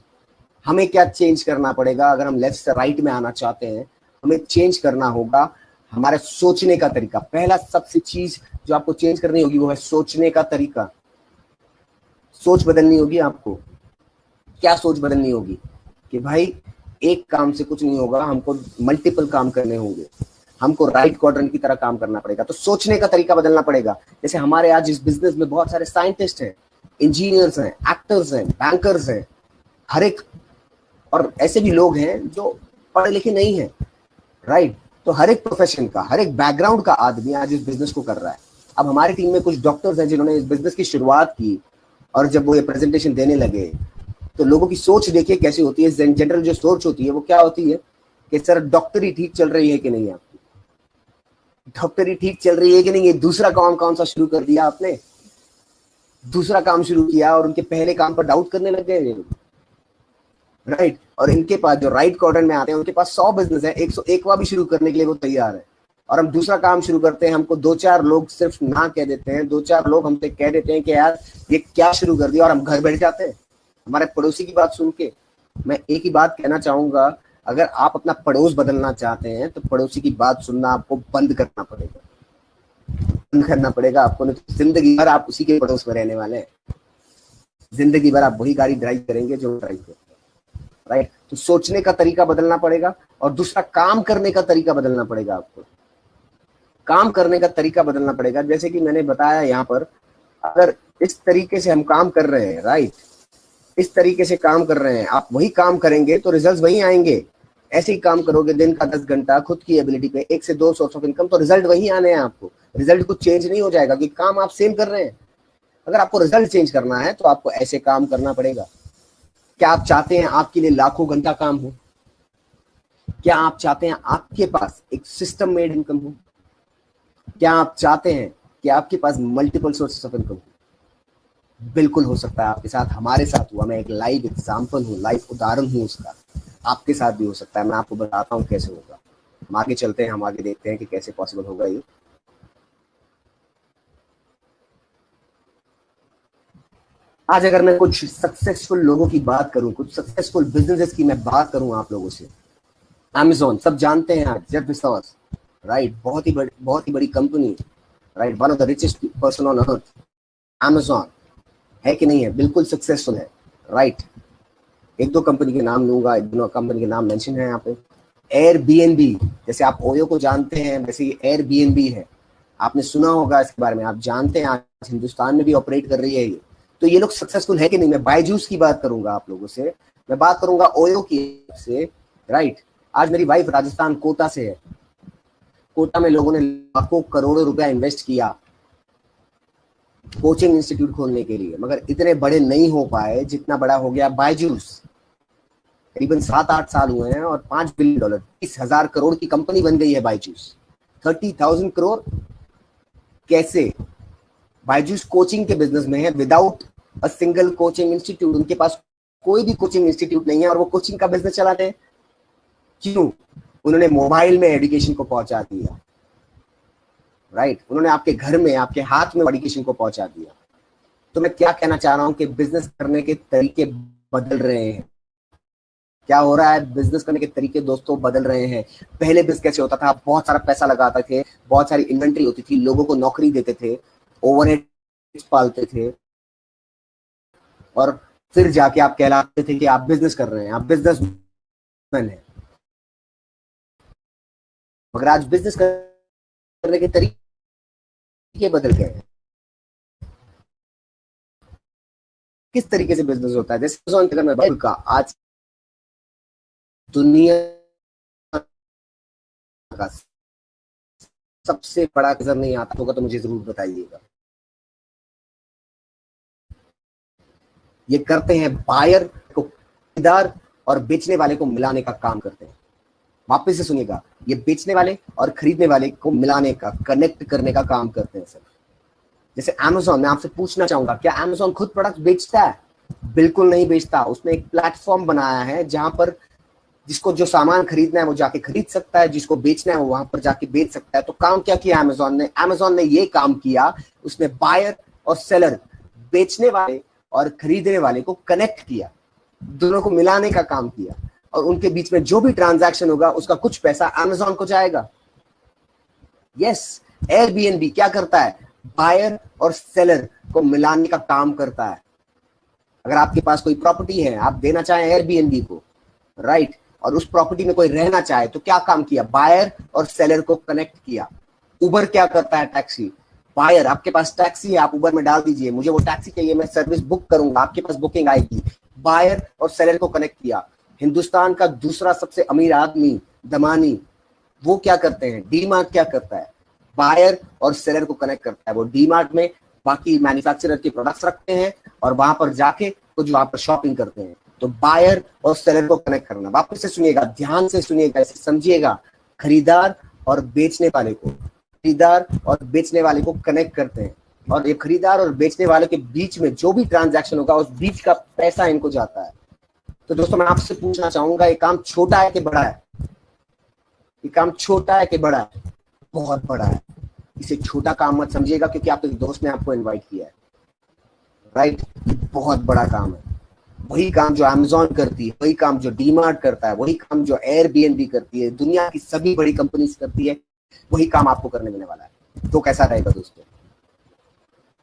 हमें क्या चेंज करना पड़ेगा? अगर हम लेफ्ट से राइट में आना चाहते हैं, हमें चेंज करना होगा हमारे सोचने का तरीका। पहला सबसे चीज जो आपको चेंज करनी होगी वो है सोचने का तरीका। सोच बदलनी होगी आपको। क्या सोच बदलनी होगी? कि भाई एक काम से कुछ नहीं होगा, हमको मल्टीपल काम करने होंगे, हमको राइट क्वाड्रेंट की तरह काम करना पड़ेगा। तो सोचने का तरीका बदलना पड़ेगा। जैसे हमारे आज इस बिजनेस में बहुत सारे साइंटिस्ट हैं, इंजीनियर्स हैं, एक्टर्स हैं, बैंकर्स हैं, हर एक, और ऐसे भी लोग हैं जो पढ़े लिखे नहीं है, राइट। तो हर एक प्रोफेशन का, हर एक बैकग्राउंड का आदमी आज इस बिजनेस को कर रहा है। अब हमारी टीम में कुछ डॉक्टर्स हैं जिन्होंने इस बिजनेस की शुरुआत की, और जब वो ये प्रेजेंटेशन देने लगे तो लोगों की सोच देखिए कैसी होती है। जनरल जो सोच होती है वो क्या होती है कि सर डॉक्टरी ठीक चल रही है कि नहीं, आपकी डॉक्टरी ठीक चल रही है कि नहीं, ये दूसरा काम कौन सा शुरू कर दिया आपने, दूसरा काम शुरू किया और उनके पहले काम पर डाउट करने लग गए, राइट। और इनके पास जो राइट क्वाड्रेंट में आते हैं उनके पास 100 बिजनेस है, 101वां भी शुरू करने के लिए वो तैयार है। और हम दूसरा काम शुरू करते हैं, हमको 2-4 लोग सिर्फ ना कह देते हैं, 2-4 लोग हमसे कह देते हैं कि यार ये क्या शुरू कर दिया, और हम घर बैठ जाते हैं हमारे पड़ोसी की बात सुन के। मैं एक ही बात कहना चाहूंगा, अगर आप अपना पड़ोस बदलना चाहते हैं तो पड़ोसी की बात सुनना आपको बंद करना पड़ेगा, बंद करना पड़ेगा आपको, नहीं तो जिंदगी भर आप उसी के पड़ोस में रहने वाले हैं। जिंदगी भर आप वही गाड़ी ड्राइव करेंगे जो ड्राइव करते हैं, राइट। तो सोचने का तरीका बदलना पड़ेगा, और दूसरा काम करने का तरीका बदलना पड़ेगा आपको। काम करने का तरीका बदलना पड़ेगा। जैसे कि मैंने बताया यहाँ पर, अगर इस तरीके से हम काम कर रहे हैं, राइट, इस तरीके से काम कर रहे हैं, आप वही काम करेंगे तो रिजल्ट्स वही आएंगे। ऐसे ही काम करोगे दिन का 10 घंटा खुद की एबिलिटी पे, 1 से 2 सोर्स ऑफ इनकम, तो रिजल्ट वही आने हैं आपको। रिजल्ट कुछ चेंज नहीं हो जाएगा कि काम आप सेम कर रहे हैं। अगर आपको रिजल्ट चेंज करना है तो आपको ऐसे काम करना पड़ेगा। क्या आप चाहते हैं आपके लिए लाखों घंटा काम हो? क्या आप चाहते हैं आपके पास एक सिस्टम मेड इनकम हो? क्या आप चाहते हैं कि आपके पास मल्टीपल सोर्सेस ऑफ इनकम हो? बिल्कुल हो सकता है आपके साथ, हमारे साथ हुआ। मैं एक लाइव एग्जांपल हूँ, लाइव उदाहरण हूँ उसका। आपके साथ भी हो सकता है। मैं आपको बताता हूँ कैसे होगा। हम आगे चलते हैं, हम आगे देखते हैं कि कैसे पॉसिबल होगा ये। आज अगर मैं कुछ सक्सेसफुल लोगों की बात करूं, कुछ सक्सेसफुल बिजनेसेस की मैं बात करूं आप लोगों से, Amazon सब जानते हैं आज, जेफ बेजोस, राइट, बहुत ही बड़ी company, right, one of the richest person on earth. Amazon है कि नहीं है? बिल्कुल सक्सेसफुल है, राइट। एक दो कंपनी के नाम लूंगा, एक दो कंपनी के नाम मेंशन है यहाँ पे। Airbnb, जैसे आप ओयो को जानते हैं वैसे ये Airbnb है, आपने सुना होगा इसके बारे में, आप जानते हैं आज हिंदुस्तान में भी ऑपरेट कर रही है ये। तो ये लोग सक्सेसफुल है कि नहीं? मैं बायजूस की बात करूंगा आप लोगों से, मैं बात करूंगा ओयो की से, राइट। आज मेरी वाइफ राजस्थान कोटा से है। कोटा में लोगों ने लाखों करोड़ों रुपया इन्वेस्ट किया कोचिंग इंस्टीट्यूट खोलने के लिए, मगर इतने बड़े नहीं हो पाए जितना बड़ा हो गया बायजूस। करीबन 7-8 साल हुए हैं और $5 बिलियन, 30,000 करोड़ की कंपनी बन गई है बायजूस। 30,000 करोड़ कैसे? बायजूस कोचिंग के बिजनेस में है, without a single coaching institute. उनके पास कोई भी कोचिंग इंस्टीट्यूट नहीं है और वो कोचिंग का बिजनेस चलाते हैं। क्यों? उन्होंने मोबाइल में एजुकेशन को पहुंचा दिया, राइट। उन्होंने आपके घर में, आपके हाथ में एजुकेशन को पहुंचा दिया। तो मैं क्या कहना चाह रहा हूं कि बिजनेस करने के तरीके बदल रहे हैं। क्या हो रहा है? बिजनेस करने के तरीके दोस्तों बदल रहे हैं। पहले बिजनेस कैसे होता था? आप बहुत सारा पैसा लगाते थे, बहुत सारी इन्वेंट्री होती थी, लोगों को नौकरी देते थे, ओवरहेड पालते थे, और फिर जाके आप कहलाते थे कि आप बिजनेस कर रहे हैं, आप बिजनेसमैन हैं। मगर आज बिजनेस करने के तरीके बदल गए हैं। किस तरीके से बिजनेस होता है? जैसे अगर मैं बात का, आज दुनिया का सबसे बड़ा नजर नहीं आता होगा तो मुझे जरूर बताइएगा। ये करते हैं बायर को, खरीदार और बेचने वाले को मिलाने का काम करते हैं। वापस से सुनिएगा, ये बेचने वाले और खरीदने वाले को मिलाने का, कनेक्ट करने का काम करते हैं सर। जैसे Amazon, मैं आपसे पूछना चाहूंगा, क्या Amazon खुद प्रोडक्ट बेचता है? बिल्कुल नहीं बेचता। उसने एक प्लेटफॉर्म बनाया है जहां पर जिसको जो सामान खरीदना है वो जाके खरीद सकता है, जिसको बेचना है वो वहां पर जाके बेच सकता है। तो काम क्या किया Amazon ने ये काम किया, उसने बायर और सेलर, बेचने वाले और खरीदने वाले को कनेक्ट किया, दोनों को मिलाने का काम किया, और उनके बीच में जो भी ट्रांजैक्शन होगा उसका कुछ पैसा Amazon को जाएगा। यस, Airbnb क्या करता है? बायर और सेलर को मिलाने का काम करता है। अगर आपके पास कोई प्रॉपर्टी है, आप देना चाहें Airbnb को, राइट, और उस प्रॉपर्टी में कोई रहना चाहे, तो क्या काम किया? बायर और सेलर को कनेक्ट किया। उबर क्या करता है? टैक्सी। बायर, आपके पास टैक्सी है, आप उबर में डाल दीजिए, मुझे वो टैक्सी चाहिए, मैं सर्विस बुक करूंगा, आपके पास बुकिंग आएगी। बायर और सेलर को कनेक्ट किया। हिंदुस्तान का दूसरा सबसे अमीर आदमी दमानी, वो क्या करते हैं? डीमार्ट क्या करता है? बायर और सेलर को कनेक्ट करता है। वो डीमार्ट में बाकी मैन्युफैक्चरर के प्रोडक्ट्स रखते हैं और वहां पर जाके कुछ वहां पर शॉपिंग करते हैं। तो बायर और सेलर को कनेक्ट करना। वापस से सुनिएगा, ध्यान से सुनिएगा, इसे समझिएगा। खरीदार और बेचने वाले को, खरीदार और बेचने वाले को कनेक्ट करते हैं, और ये खरीदार और बेचने वाले के बीच में जो भी ट्रांजैक्शन होगा उस बीच का पैसा इनको जाता है। तो दोस्तों मैं आपसे पूछना चाहूंगा, ये काम छोटा है कि बड़ा है? ये काम छोटा है कि बड़ा है? बहुत बड़ा है। इसे छोटा काम मत समझिएगा, क्योंकि आपके दोस्त ने आपको इनवाइट किया है, राइट। बहुत बड़ा काम है। वही काम जो Amazon करती है, वही काम जो डीमार्ट करता है, वही काम जो Airbnb करती है, दुनिया की सभी बड़ी कंपनीज करती है, वही काम आपको करने मिलने वाला है। तो कैसा रहेगा दोस्तों?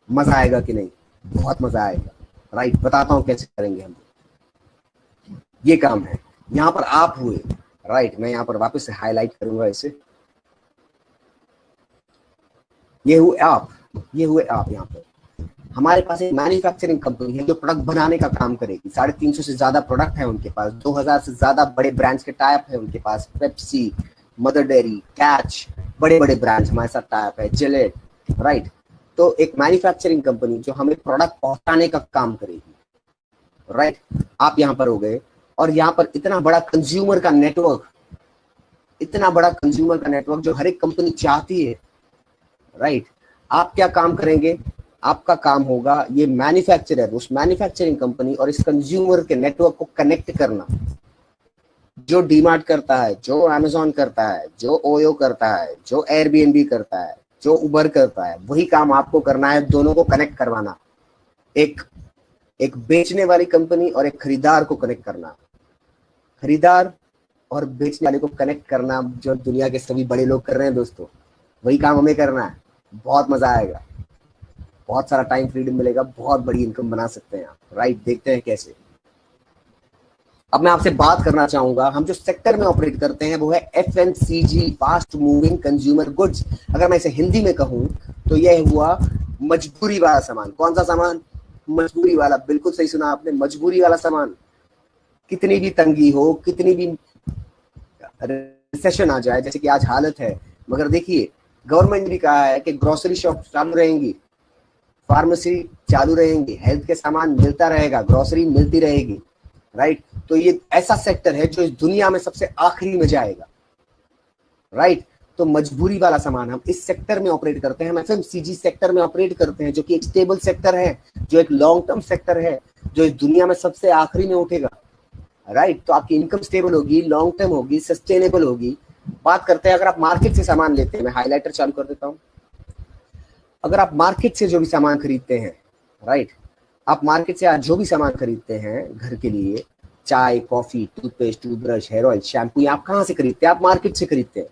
मजा आएगा कि नहीं? बहुत मजा आएगा। राइट, बताता हूं कैसे करेंगे हम। ये काम है, यहां पर आप हुए, राइट, मैं यहां पर वापस से हाईलाइट करूंगा इसे। ये हुए आप, ये हुए आप। यहाँ पर हमारे पास एक मैन्युफैक्चरिंग कंपनी है जो प्रोडक्ट बनाने का काम करेगी। 350 से ज्यादा प्रोडक्ट है उनके पास, 2000 से ज्यादा बड़े ब्रांड्स के टाइप है उनके पास। पेप्सी, मदर डेयरी, कैच, बड़े बड़े ब्रांड्स हमारे साथ टाइप है, जिलेट, राइट। तो एक मैन्युफैक्चरिंग कंपनी जो हमें प्रोडक्ट पहुंचाने का काम करेगी, राइट। आप यहाँ पर हो गए, और यहाँ पर इतना बड़ा कंज्यूमर का नेटवर्क, इतना बड़ा कंज्यूमर का नेटवर्क जो हर एक कंपनी चाहती है, राइट। आप क्या काम करेंगे? आपका काम होगा ये मैन्युफैक्चरर, उस मैन्युफैक्चरिंग कंपनी और इस कंज्यूमर के नेटवर्क को कनेक्ट करना। जो डीमार्ट करता है, जो अमेजोन करता है, जो ओयो करता है, जो एयरबीएनबी करता है, जो उबर करता है, वही काम आपको करना है, दोनों को कनेक्ट करवाना। एक बेचने वाली कंपनी और एक खरीदार को कनेक्ट करना। खरीदार और बेचने वाले को कनेक्ट करना जो दुनिया के सभी बड़े लोग कर रहे हैं दोस्तों, वही काम हमें करना है। बहुत मजा आएगा, बहुत सारा टाइम फ्रीडम मिलेगा, बहुत बड़ी इनकम बना सकते हैं आप, राइट। देखते हैं कैसे। अब मैं आपसे बात करना चाहूंगा, हम जो सेक्टर में ऑपरेट करते हैं वो है FMCG, fast moving consumer goods. अगर मैं इसे हिंदी में कहूं तो यह हुआ मजबूरी वाला सामान। कौन सा सामान? मजबूरी वाला। बिल्कुल सही सुना आपने, मजबूरी वाला सामान। कितनी भी तंगी हो, कितनी भी रिसेशन आ जाए, जैसे कि आज हालत है, मगर देखिए गवर्नमेंट ने भी कहा है कि ग्रोसरी शॉप चालू रहेंगी, फार्मेसी चालू रहेंगी, हेल्थ के सामान मिलता रहेगा, ग्रोसरी मिलती रहेगी, राइट। तो ये ऐसा सेक्टर है जो इस दुनिया में सबसे आखिरी में जाएगा, राइट। तो मजबूरी वाला सामान हम इस सेक्टर में ऑपरेट करते हैं, हम एफएमसीजी सेक्टर में ऑपरेट करते हैं, जो कि एक स्टेबल सेक्टर है, जो एक लॉन्ग टर्म सेक्टर है, जो इस दुनिया में सबसे आखिरी में उठेगा, राइट। तो आपकी इनकम स्टेबल होगी, लॉन्ग टर्म होगी, सस्टेनेबल होगी। बात करते हैं, अगर आप मार्केट से सामान लेते हैं, मैं हाईलाइटर चालू कर देता हूं। अगर आप मार्केट से जो भी सामान खरीदते हैं, राइट, आप मार्केट से आज जो भी सामान खरीदते हैं घर के लिए, चाय, coffee, toothpaste, toothbrush, hair oil, shampoo, आप कहाँ से खरीदते हैं? आप मार्केट से खरीदते हैं।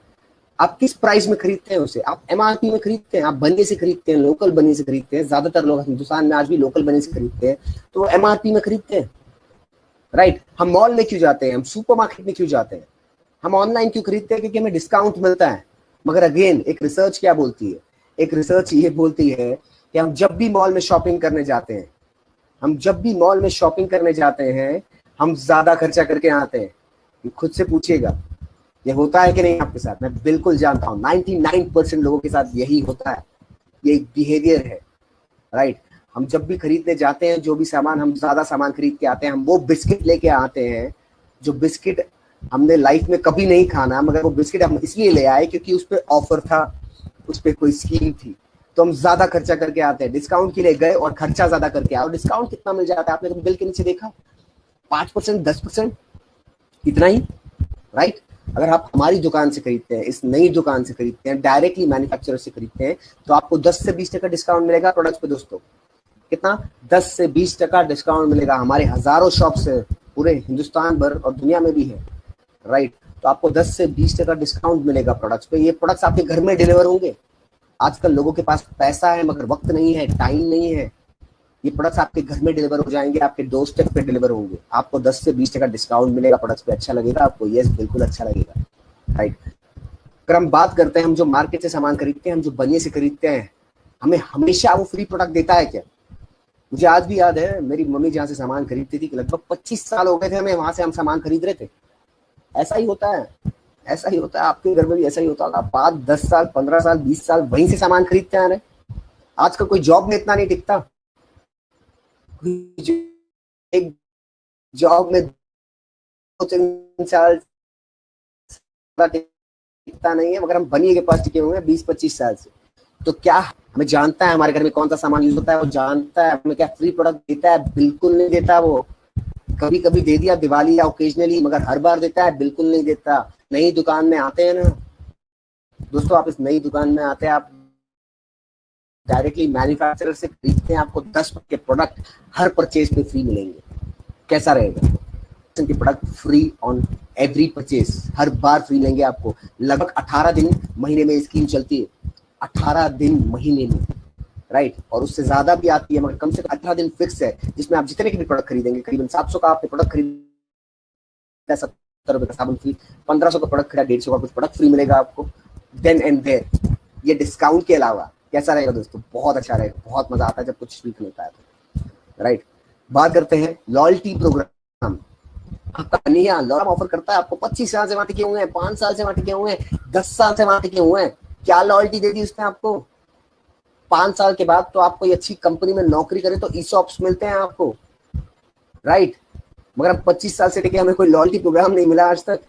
आप किस प्राइस में खरीदते हैं उसे? आप एमआरपी में खरीदते हैं, आप बनिए से खरीदते हैं, लोकल बनिए से खरीदते हैं। ज्यादातर लोग हिंदुस्तान में आज भी लोकल बनिए से खरीदते हैं, तो एमआरपी में खरीदते हैं, राइट। हम मॉल में क्यों जाते हैं? हम सुपरमार्केट में क्यों जाते हैं? हम ऑनलाइन क्यों खरीदते हैं? क्योंकि हमें डिस्काउंट मिलता है। मगर अगेन एक रिसर्च क्या बोलती है? एक रिसर्च ये बोलती है कि हम जब भी मॉल में शॉपिंग करने जाते हैं, हम ज्यादा खर्चा करके आते हैं। खुद से पूछिएगा, ये होता है कि नहीं आपके साथ? मैं बिल्कुल जानता हूँ 99% लोगों के साथ यही होता है, ये एक बिहेवियर है, राइट। हम जब भी खरीदने जाते हैं जो भी सामान, हम ज्यादा सामान खरीद के आते हैं। हम वो बिस्किट लेके आते हैं जो बिस्किट हमने लाइफ में कभी नहीं खाना, मगर वो बिस्किट हम इसलिए ले आए क्योंकि उस पर ऑफर था, उस पर कोई स्कीम थी, तो हम ज्यादा खर्चा करके आते हैं। डिस्काउंट के लिए गए और खर्चा ज्यादा करके आए, और डिस्काउंट कितना मिल जाता है? आपने तो बिल के नीचे देखा, 5%, 10%, इतना ही, राइट। अगर आप हमारी दुकान से खरीदते हैं, इस नई दुकान से खरीदते हैं, डायरेक्टली मैन्युफैक्चरर से खरीदते हैं, तो आपको 10 से 20% डिस्काउंट मिलेगा प्रोडक्ट्स पे दोस्तों। कितना? 10 से 20% डिस्काउंट मिलेगा। हमारे हजारों शॉप्स है पूरे हिंदुस्तान भर और दुनिया में भी है, राइट। तो आपको 10 से 20% डिस्काउंट मिलेगा प्रोडक्ट्स पे। ये प्रोडक्ट्स आपके घर में डिलीवर होंगे। आजकल लोगों के पास पैसा है मगर वक्त नहीं है, टाइम नहीं है। ये प्रोडक्ट्स आपके घर में डिलीवर हो जाएंगे, आपके डोर स्टेप पे डिलीवर होंगे। आपको 10 से 20% डिस्काउंट मिलेगा प्रोडक्ट्स पे। अच्छा लगेगा आपको? यस, बिल्कुल अच्छा लगेगा, राइट। अगर हम बात करते हैं, हम जो मार्केट से सामान खरीदते हैं, हम जो बनिए से खरीदते हैं, हमें हमेशा वो फ्री प्रोडक्ट देता है क्या? मुझे आज भी याद है, मेरी मम्मी जहाँ से सामान खरीदती थी, लगभग 25 साल हो गए थे हमें, वहां से हम सामान खरीद रहे थे। ऐसा ही होता है, ऐसा ही होता है। आपके घर में भी ऐसा ही होता होगा। 5, 10 साल, 15 साल, 20 साल वहीं से सामान खरीदते आ रहे। आजकल कोई जॉब में इतना नहीं टिकता, एक जॉब में 2-3 साल टिकता नहीं है, मगर हम बनिए के पास टिके हुए हैं 20-25 साल से। तो क्या हमें जानता है हमारे घर में कौन सा सामान यूज होता है? वो जानता है। हमें क्या फ्री प्रोडक्ट देता है? बिल्कुल नहीं देता। वो कभी कभी दे दिया दिवाली या ओकेजनली, मगर हर बार देता है? बिल्कुल नहीं देता। नई दुकान में आते हैं ना दोस्तों, आप इस नई दुकान में आते हैं, आप डायरेक्टली मैन्युफैक्चरर से खरीदते हैं, आपको 10 के प्रोडक्ट हर परचेज पे फ्री मिलेंगे। कैसा रहेगा? के product free on every purchase, her bar free लेंगे आपको। लगभग 18 दिन महीने में स्कीम चलती है, 18 दिन महीने में, राइट, और उससे ज्यादा भी आती है, मगर कम से कम 18 दिन फिक्स है, जिसमें आप जितने के भी प्रोडक्ट खरीदेंगे, करीबन 700 का आपने प्रोडक्ट खरीदा, 70 रुपए का साबुन फ्री, 1500 का प्रोडक्ट खरीदा, 150 का कुछ प्रोडक्ट फ्री मिलेगा आपको देन एंड देयर, ये डिस्काउंट के अलावा। कैसा रहेगा दोस्तों? बहुत अच्छा रहेगा, बहुत मजा आता है जब कुछ फ्री मिलता है तो, राइट। बात करते हैं लॉयल्टी प्रोग्राम। आपका कन्हैया लॉयल्टी ऑफर करता है आपको, 25 साल से वहां टिके हुए हैं, 5 साल से वहां टिके हुए हैं, 10 साल से वहां टिके हुए हैं, क्या लॉयल्टी दे दी उसने आपको? 5 साल के बाद तो आप कोई अच्छी कंपनी में नौकरी करें तो ईसॉप्स मिलते हैं आपको, राइट। मगर हम 25 साल से टिके, हमें कोई लॉयल्टी प्रोग्राम नहीं मिला आज तक।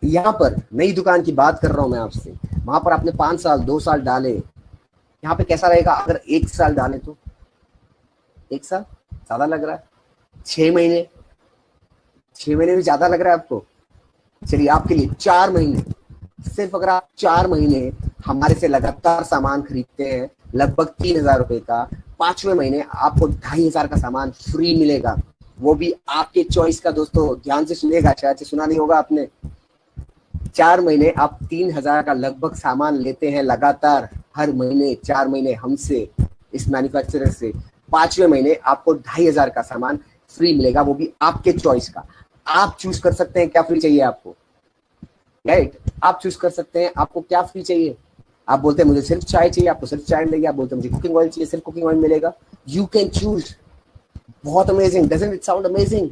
यहाँ पर नई दुकान की बात कर रहा हूं मैं आपसे, वहां पर आपने 5 साल 2 साल डाले, यहाँ पे कैसा रहेगा अगर 1 साल डाले तो? 1 साल ज्यादा लग रहा है, 6 महीने, 6 महीने भी ज्यादा लग रहा है आपको? चलिए आपके लिए 4 महीने, सिर्फ अगर आप 4 महीने हमारे से लगातार सामान खरीदते हैं लगभग 3000 रुपए का, 5वें महीने आपको 2500 का सामान फ्री मिलेगा, वो भी आपके चॉइस का। दोस्तों ध्यान से सुनिएगा, शायद से सुना नहीं होगा आपने। 4 महीने आप 3000 का लगभग सामान लेते हैं लगातार हर महीने, 4 महीने हमसे, इस मैन्युफैक्चरर से, 5वें महीने आपको 2500 का सामान फ्री मिलेगा, वो भी आपके चॉइस का। आप चूज कर सकते हैं क्या फ्री चाहिए आपको, राइट। आप चूज कर सकते हैं आपको क्या फ्री चाहिए। आप बोलते हैं मुझे सिर्फ चाय चाहिए, आपको सिर्फ चाय मिलेगी। आप बोलते हैं मुझे कुकिंग ऑयल चाहिए, सिर्फ कुकिंग ऑयल मिलेगा। You can choose. बहुत amazing, doesn't it sound amazing?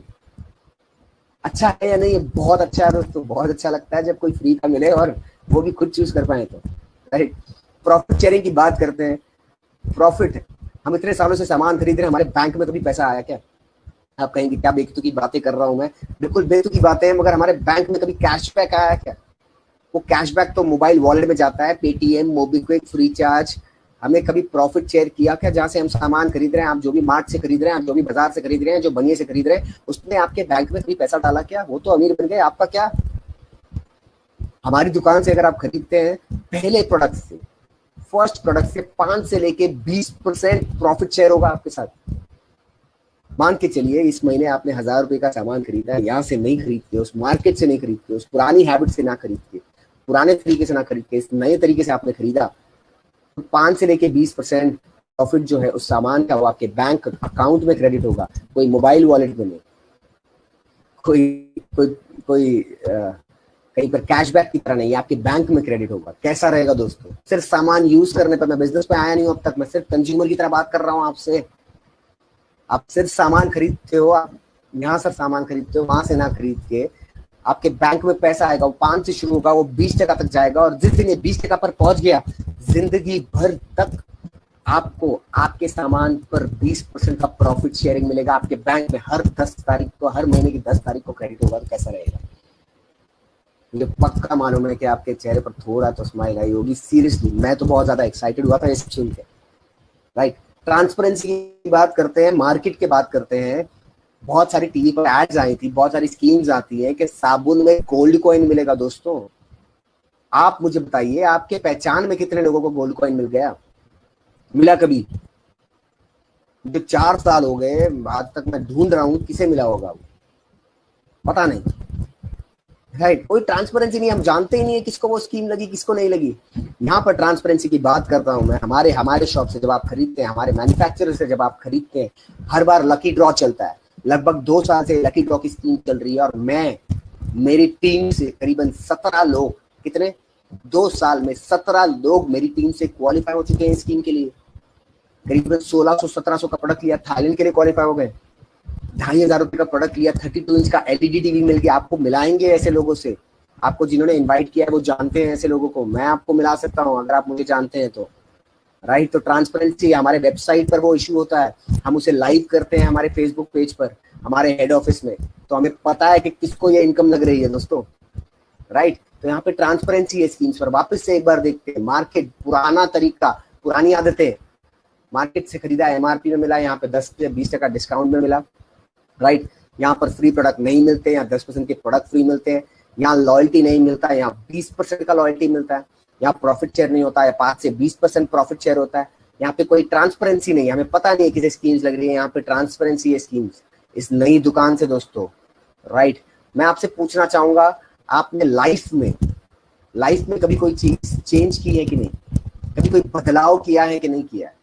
अच्छा है या नहीं? बहुत अच्छा है दोस्तों, बहुत अच्छा लगता है जब कोई फ्री का मिले और वो भी खुद चूज कर पाए तो, राइट। प्रॉफिट शेयरिंग की बात करते हैं। प्रॉफिट, हम इतने सालों से सामान खरीद रहे हैं, हमारे बैंक में कभी पैसा आया क्या? आप कहेंगे क्या बेतुकी की बातें कर रहा हूं मैं, बिल्कुल बेतुकी बातें हैं, मगर हमारे बैंक में कभी कैशबैक आया क्या? वो कैशबैक तो मोबाइल वॉलेट में जाता है, पेटीएम, मोबीक्विक, फ्री चार्ज। हमें कभी प्रॉफिट शेयर किया क्या? जहां से हम सामान खरीद रहे हैं, आप जो भी मार्ट से खरीद रहे हैं, आप जो भी बाजार से खरीद रहे हैं, जो बनिए से खरीद रहे हैं, उसने आपके बैंक में कभी पैसा डाला क्या? वो तो अमीर बन गए, आपका क्या? हमारी दुकान से अगर आप खरीदते हैं पहले प्रोडक्ट से, फर्स्ट प्रोडक्ट से 5 से लेके 20% प्रॉफिट शेयर होगा आपके साथ। मान के चलिए इस महीने आपने 1000 रुपए का सामान खरीदा है, यहाँ से नहीं खरीद के, उस मार्केट से नहीं खरीद के, उस पुरानी हैबिट से ना खरीद के, पुराने तरीके से ना खरीद के, इस नए तरीके से आपने खरीदा, तो 5 से लेके 20% प्रॉफिट जो है उस सामान का, वो आपके बैंक अकाउंट में क्रेडिट होगा, कोई मोबाइल वॉलेट में नहीं, कोई कोई कोई कहीं पर कैशबैक की तरह नहीं, आपके बैंक में क्रेडिट होगा। कैसा रहेगा दोस्तों? सिर्फ सामान यूज करने पर, मैं बिजनेस पे आया नहीं हूं अब तक, मैं सिर्फ कंज्यूमर की तरह बात कर रहा हूं आपसे। आप सिर्फ सामान खरीदते हो, आप यहाँ से सामान खरीदते हो, वहां से ना खरीद के आपके बैंक में पैसा आएगा, वो 5 से शुरू होगा, वो 20% तक जाएगा, और जिस दिन ये 20% पर पहुंच गया, जिंदगी भर तक आपको आपके सामान पर 20% का प्रॉफिट शेयरिंग मिलेगा आपके बैंक में। हर 10 तारीख को, हर महीने की 10 तारीख को क्रेडिट होगा। तो कैसा रहेगा? मुझे पक्का मालूम है कि आपके चेहरे पर थोड़ा तो स्माइल आई होगी। सीरियसली मैं तो बहुत ज्यादा एक्साइटेड हुआ था ये सुन के, राइट। ट्रांसपेरेंसी की बात करते हैं, मार्केट की बात करते हैं। बहुत सारी टीवी पर एड्स आई थी, बहुत सारी स्कीम्स आती है कि साबुन में गोल्ड कॉइन मिलेगा। दोस्तों आप मुझे बताइए, आपके पहचान में कितने लोगों को गोल्ड कॉइन मिल गया? मिला कभी? जो 4 साल हो गए आज तक मैं ढूंढ रहा हूं किसे मिला होगा, वो पता नहीं, राइट। कोई ट्रांसपेरेंसी नहीं, हम जानते ही नहीं है किसको वो स्कीम लगी, किसको नहीं लगी। यहाँ पर ट्रांसपेरेंसी की बात करता हूं मैं। हमारे शॉप से जब आप खरीदते हैं, हमारे मैन्युफैक्चरर से जब आप खरीदते हैं, हर बार लकी ड्रॉ चलता है। लगभग 2 साल से लकी ड्रॉ की स्कीम चल रही है, और मैं, मेरी टीम से करीबन 17 लोग, कितने, 2 साल में 17 लोग मेरी टीम से क्वालिफाई हो चुके हैं स्कीम के लिए। करीबन 1600-1700 का प्रोडक्ट लिया, थाईलैंड के लिए क्वालिफाई हो गए। 2500 रुपए का प्रोडक्ट लिया, 32 इंच का एलईडी टीवी मिल गया। आपको मिलाएंगे ऐसे लोगों से, आपको जिन्होंने इनवाइट किया है वो जानते हैं ऐसे लोगों को, मैं आपको मिला सकता हूँ अगर आप मुझे जानते हैं तो, राइट। तो ट्रांसपेरेंसी हमारे वेबसाइट पर वो इशू होता है, हम उसे लाइव करते हैं हमारे फेसबुक पेज पर, हमारे हेड ऑफिस में, तो हमें पता है कि किसको ये इनकम लग रही है दोस्तों, राइट। तो यहाँ पे ट्रांसपेरेंसी है स्कीम्स पर। वापस से एक बार देखते हैं मार्केट, पुराना तरीका, पुरानी आदतें। मार्केट से खरीदा, एमआरपी में मिला, यहाँ पे 10 से 20% डिस्काउंट में मिला, राइट। यहाँ पर फ्री प्रोडक्ट नहीं मिलते, यहाँ 10% के प्रोडक्ट फ्री मिलते हैं। यहाँ लॉयल्टी नहीं मिलता है, यहाँ 20% का लॉयल्टी मिलता है। यहाँ प्रॉफिट शेयर नहीं होता है, 5 से 20% प्रॉफिट शेयर होता है। यहाँ पे कोई ट्रांसपेरेंसी नहीं है, हमें पता नहीं है किसे स्कीम्स लग रही है। यहाँ पे ट्रांसपेरेंसी है स्कीम्स इस नई दुकान से दोस्तों, राइट। मैं आपसे पूछना चाहूंगा, आपने लाइफ में कभी कोई चीज चेंज की है कि नहीं? कभी कोई बदलाव किया है कि नहीं किया है?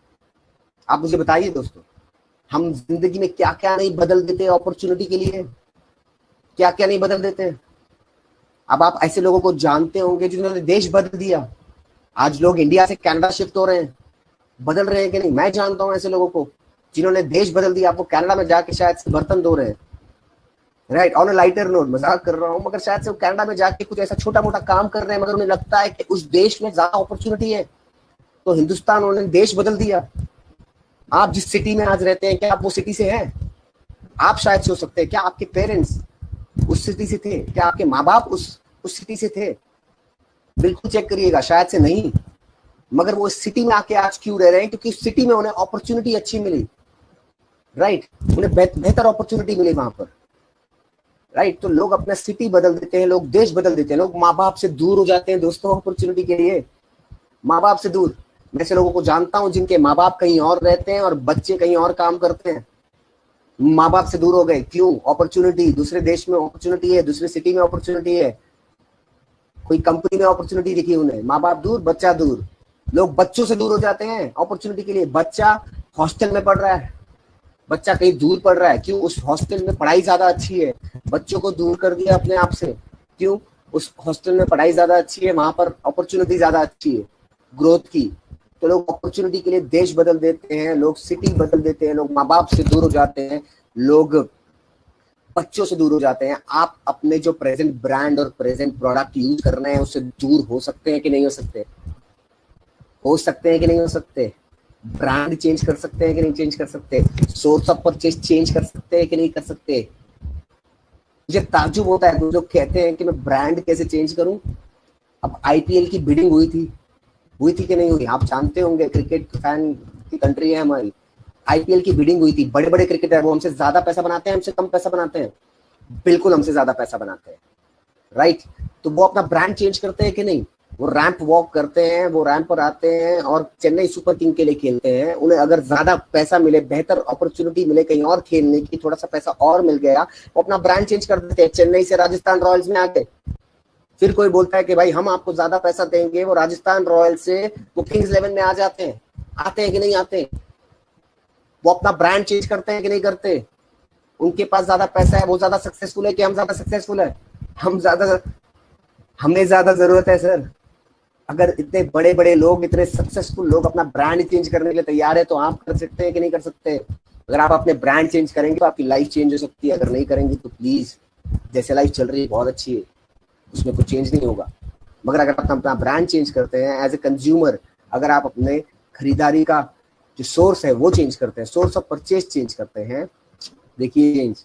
आप मुझे बताइए दोस्तों, हम जिंदगी में क्या क्या नहीं बदल देते अपॉर्चुनिटी के लिए, क्या क्या नहीं बदल देते। अब आप ऐसे लोगों को जानते होंगे जिन्होंने देश बदल दिया। आज लोग इंडिया से कनाडा शिफ्ट हो रहे हैं, बदल रहे हैं कि नहीं? मैं जानता हूं ऐसे लोगों को जिन्होंने देश बदल दिया। आपको कनाडा में जाके शायद से बर्तन धो रहे हैं, right? On a lighter note, मजाक कर रहा हूं, मगर शायद से वो कनाडा में जाके कुछ ऐसा छोटा मोटा काम कर रहे हैं, मगर उन्हें लगता है कि उस देश में ज्यादा अपॉर्चुनिटी है, तो हिंदुस्तान उन्होंने देश बदल दिया। आप जिस सिटी में आज रहते हैं, क्या आप वो सिटी से हैं? आप शायद सोच सकते हैं, क्या आपके पेरेंट्स उस सिटी से थे? क्या आपके माँ बाप उस सिटी से थे? बिल्कुल चेक करिएगा, शायद से नहीं। मगर वो इस सिटी में आके आज क्यों रह रहे हैं? क्योंकि उस सिटी में उन्हें अपॉर्चुनिटी अच्छी मिली, राइट? उन्हें बेहतर अपॉर्चुनिटी मिली वहां पर, राइट? तो लोग अपना सिटी बदल देते हैं, लोग देश बदल देते हैं, लोग माँ बाप से दूर हो जाते हैं दोस्तों अपॉर्चुनिटी के लिए। माँ बाप से दूर, मैं ऐसे लोगों को जानता हूं जिनके माँ बाप कहीं और रहते हैं और बच्चे कहीं और काम करते हैं। माँ बाप से दूर हो गए, क्यों? अपॉर्चुनिटी, दूसरे देश में अपॉर्चुनिटी है, दूसरे सिटी में अपॉर्चुनिटी है, कोई कंपनी में अपॉर्चुनिटी दिखी उन्हें। माँ बाप दूर, बच्चा दूर। लोग बच्चों से दूर हो जाते हैं अपॉर्चुनिटी के लिए। बच्चा हॉस्टल में पढ़ रहा है, बच्चा कहीं दूर पढ़ रहा है, क्यों? उस हॉस्टल में पढ़ाई ज्यादा अच्छी है। बच्चों को दूर कर दिया अपने आप से, क्यों? उस हॉस्टल में पढ़ाई ज्यादा अच्छी है, वहां पर अपॉर्चुनिटी ज्यादा अच्छी है ग्रोथ की। तो लोग अपॉर्चुनिटी के लिए देश बदल देते हैं, लोग सिटी बदल देते हैं, लोग माँ बाप से दूर हो जाते हैं, लोग बच्चों से दूर हो जाते हैं। आप अपने जो प्रेजेंट ब्रांड और प्रेजेंट प्रोडक्ट यूज कर रहे हैं उससे दूर हो सकते हैं कि नहीं हो सकते? हो सकते हैं कि नहीं हो सकते? ब्रांड चेंज कर सकते हैं कि नहीं चेंज कर सकते? सोर्स ऑफ परचेज चेंज कर सकते हैं कि नहीं कर सकते? मुझे ताज्जुब होता है, कुछ लोग कहते हैं कि मैं ब्रांड कैसे चेंज करूं। अब आईपीएल की बिडिंग हुई थी कि नहीं हुई? आप जानते होंगे, क्रिकेट फैन की कंट्री है हमारी। आईपीएल की बिडिंग हुई थी, बड़े बड़े क्रिकेटर, वो हमसे ज्यादा पैसा बनाते हैं, हमसे कम पैसा बनाते हैं? बिल्कुल हमसे ज्यादा पैसा बनाते हैं, राइट? तो वो अपना ब्रांड चेंज करते हैं कि नहीं? वो रैंप वॉक करते हैं, वो रैंप पर आते हैं और चेन्नई सुपर किंग के लिए खेलते हैं। उन्हें अगर ज्यादा पैसा मिले, बेहतर अपॉर्चुनिटी मिले कहीं और खेलने की, थोड़ा सा पैसा और मिल गया, वो अपना ब्रांड चेंज कर देते हैं, चेन्नई से राजस्थान रॉयल्स में आ गए। फिर कोई बोलता है कि भाई हम आपको ज्यादा पैसा देंगे, वो राजस्थान रॉयल्स से वो किंग्स 11 में आ जाते हैं। आते हैं कि नहीं आते? वो अपना ब्रांड चेंज करते हैं कि नहीं करते? उनके पास ज्यादा पैसा है, वो ज्यादा सक्सेसफुल है कि हम ज्यादा सक्सेसफुल है? हमें ज्यादा जरूरत है सर। अगर इतने बड़े बड़े लोग, इतने सक्सेसफुल लोग अपना ब्रांड चेंज करने के लिए तैयार है, तो आप कर सकते हैं कि नहीं कर सकते? अगर आप अपने ब्रांड चेंज करेंगे तो आपकी लाइफ चेंज हो सकती है, अगर नहीं करेंगे तो प्लीज, जैसे लाइफ चल रही है बहुत अच्छी है, उसमें कुछ चेंज नहीं होगा। मगर अगर आप अपना ब्रांड चेंज करते हैं एज ए कंज्यूमर, अगर आप अपने खरीदारी का जो सोर्स है वो चेंज करते हैं, सोर्स ऑफ परचेज चेंज करते हैं, देखिए चेंज,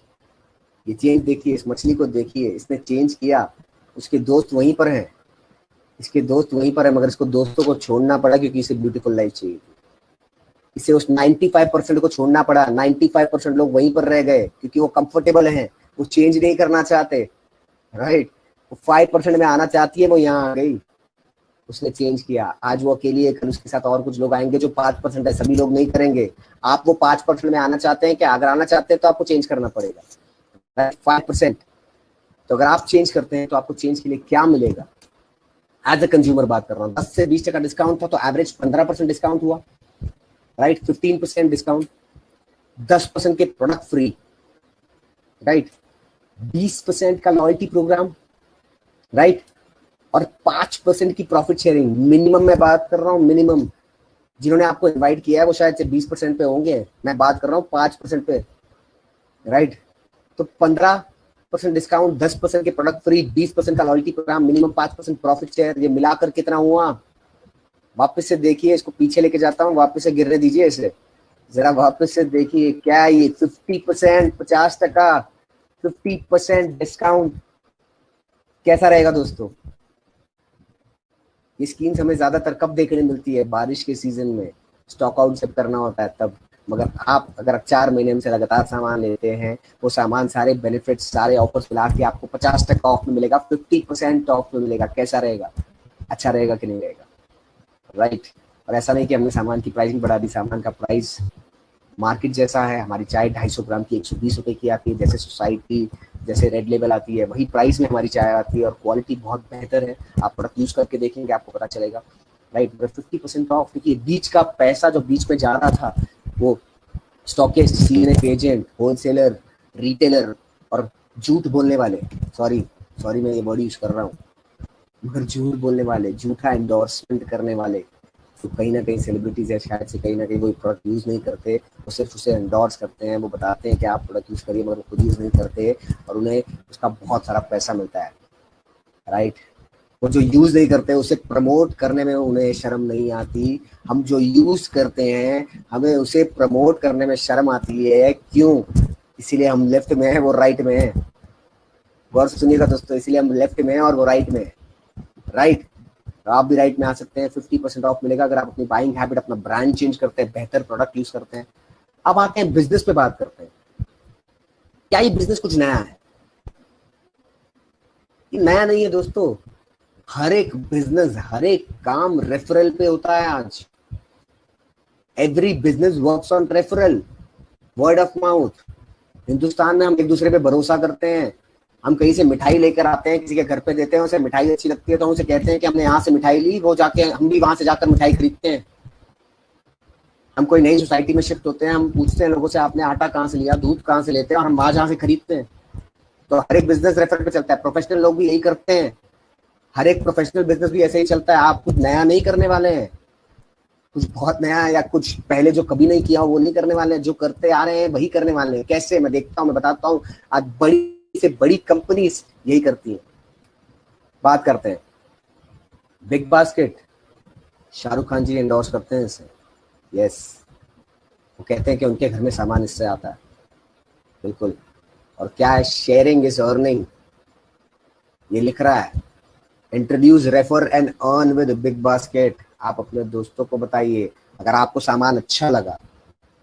ये चेंज देखिए, इस मछली को देखिए, इसने चेंज किया, उसके दोस्त वहीं पर हैं, इसके दोस्त वहीं पर है, मगर इसको दोस्तों को छोड़ना पड़ा क्योंकि इसे ब्यूटीफुल लाइफ चाहिए। इसे उस 95% को छोड़ना पड़ा, 95% लोग वहीं पर रह गए क्योंकि वो कंफर्टेबल हैं, वो चेंज नहीं करना चाहते, राइट? वो 5% में आना चाहती है, वो यहाँ आ गई, उसने चेंज किया। आज वो अकेली है, कल उसके साथ और कुछ लोग आएंगे जो 5% है, सभी लोग नहीं करेंगे। आप वो 5% में आना चाहते हैं क्या? अगर आना चाहते हैं तो आपको चेंज करना पड़ेगा, 5%। तो अगर आप चेंज करते हैं तो आपको चेंज के लिए क्या मिलेगा? एज ए कंज्यूमर बात कर रहा हूँ। 10 से 20% डिस्काउंट था तो एवरेज 15% डिस्काउंट हुआ, राइट? 15% डिस्काउंट, 10% के प्रोडक्ट फ्री, राइट? 20% का लॉयल्टी प्रोग्राम, राइट? और 5% की प्रॉफिट शेयरिंग। मिनिमम मैं बात कर रहा हूँ, मिनिमम जिन्होंने आपको इनवाइट किया है वो शायद से 20% पे होंगे, मैं बात कर रहा हूँ 5% पे, राइट? तो 15% डिस्काउंट, 10% के प्रोडक्ट फ्री, 20% का loyalty program, minimum 5% profit share, ये मिलाकर कितना हुआ? वापस से देखिए, इसको पीछे लेके जाता हूँ, वापस से गिरने दीजिए इसे जरा, वापस से देखिए क्या ये 50%, 50%, 50% डिस्काउंट कैसा रहेगा दोस्तों? ये स्कीम्स हमें ज्यादातर कब देखने मिलती है? बारिश के सीजन में स्टॉक आउट जब करना होता है तब। मगर आप अगर 4 महीने से लगातार सामान लेते हैं, वो सामान सारे बेनिफिट्स, सारे ऑफर्स मिला के आपको 50% ऑफ में मिलेगा, 50% ऑफ में मिलेगा। कैसा रहेगा? अच्छा रहेगा कि नहीं रहेगा, राइट? और ऐसा नहीं कि हमने सामान की प्राइसिंग बढ़ा दी, सामान का प्राइस मार्केट जैसा है। हमारी चाय 250 ग्राम की 120 रुपए की आती है, जैसे सोसाइटी, जैसे रेड लेबल आती है, वही प्राइस में हमारी चाय आती है और क्वालिटी बहुत बेहतर है। आप प्रोडक्ट यूज करके देखेंगे आपको पता चलेगा, राइट, 50% ऑफ। देखिए बीच का पैसा जो बीच में जा रहा था वो stockist, senior agent, wholesaler, retailer और झूठ बोलने वाले, सॉरी मैं ये वर्ड यूज कर रहा हूँ, मगर झूठ बोलने वाले, झूठा एंडोर्समेंट करने वाले, तो कहीं ना कहीं सेलिब्रिटीज है शायद से, कहीं ना कहीं वो प्रोडक्ट यूज नहीं करते, वो सिर्फ उसे एंडोर्स करते हैं, वो बताते हैं कि आप प्रोडक्ट यूज करिए, मगर वो खुद यूज नहीं करते और उन्हें उसका बहुत सारा पैसा मिलता है, राइट। वो जो यूज नहीं करते उसे प्रमोट करने में उन्हें शर्म नहीं आती। हम जो यूज करते हैं हमें उसे प्रमोट करने में शर्म आती है, क्यों? इसीलिए हम लेफ्ट में है, वो राइट में है। गौर से सुनिएगा दोस्तों, इसीलिए हम लेफ्ट में है और वो राइट में है, राइट। तो आप भी राइट में आ सकते हैं, 50% ऑफ मिलेगा अगर आप अपनी बाइंग हैबिट, अपना ब्रांड चेंज करते हैं, बेहतर प्रोडक्ट यूज करते हैं। अब आते हैं बिजनेस पे बात करते हैं। क्या ये बिजनेस कुछ नया है? ये नया नहीं है दोस्तों। हर एक बिजनेस, हर एक काम रेफरल पे होता है आज। Every business works on referral, word of mouth. Hindustan में हम एक दूसरे पे भरोसा करते हैं। हम कहीं से मिठाई लेकर आते हैं, किसी के घर पे देते हैं, उसे मिठाई अच्छी लगती है तो हम उसे कहते हैं कि हमने यहाँ से मिठाई ली, वो जाके हम भी वहां से जाकर मिठाई खरीदते हैं। हम कोई नई सोसाइटी में शिफ्ट होते हैं, हम पूछते हैं लोगों से आपने आटा कहाँ से लिया, दूध कहाँ से लेते हैं, और हम वहां जहाँ से खरीदते हैं। तो हर एक बिजनेस रेफरल पे चलता है। प्रोफेशनल लोग भी यही करते हैं, हर एक प्रोफेशनल बिजनेस भी ऐसे ही चलता है। आप कुछ नया नहीं करने वाले हैं, कुछ बहुत नया या कुछ पहले जो कभी नहीं किया हो वो नहीं करने वाले हैं। जो करते आ रहे हैं वही करने वाले हैं। कैसे? मैं देखता हूँ, मैं बताता हूँ। आज बड़ी से बड़ी कंपनीज यही करती है। बात करते हैं बिग बास्केट। शाहरुख खान जी एंडोर्स करते हैं इसे, यस। वो कहते हैं कि उनके घर में सामान इससे आता है, बिल्कुल। और क्या है? शेयरिंग इज अर्निंग, ये लिख रहा है। Introduce, refer and earn with big basket. आप अपने दोस्तों को बताइए, अगर आपको सामान अच्छा लगा,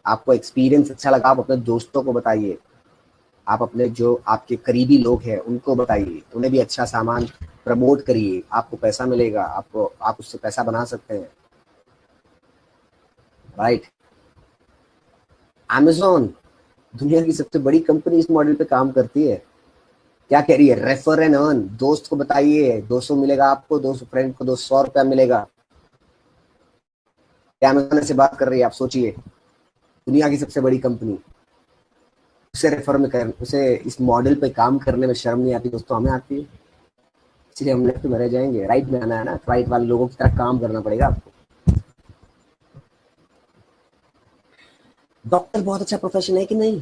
आपको एक्सपीरियंस अच्छा लगा, आप अपने दोस्तों को बताइए, आप अपने जो आपके करीबी लोग हैं उनको बताइए, उन्हें भी अच्छा सामान प्रमोट करिए। आपको पैसा मिलेगा, आप उससे पैसा बना सकते हैं, राइट। Amazon दुनिया की सबसे बड़ी कंपनी इस मॉडल पे काम करती है। क्या कह रही है? Refer and earn. दोस्त को बताइए, 200 मिलेगा आपको, 200 फ्रेंड को 200 रुपया मिलेगा। क्या अमेज़न से बात कर रही है? आप सोचिए, दुनिया की सबसे बड़ी कंपनी, उसे रेफर में कर, उसे इस मॉडल पे काम करने में शर्म नहीं आती दोस्तों, हमें आती है। इसलिए हम लेफ्ट में रह जाएंगे, राइट में आना है ना, राइट वाले लोगों की तरह काम करना पड़ेगा आपको। डॉक्टर बहुत अच्छा प्रोफेशन है कि नहीं?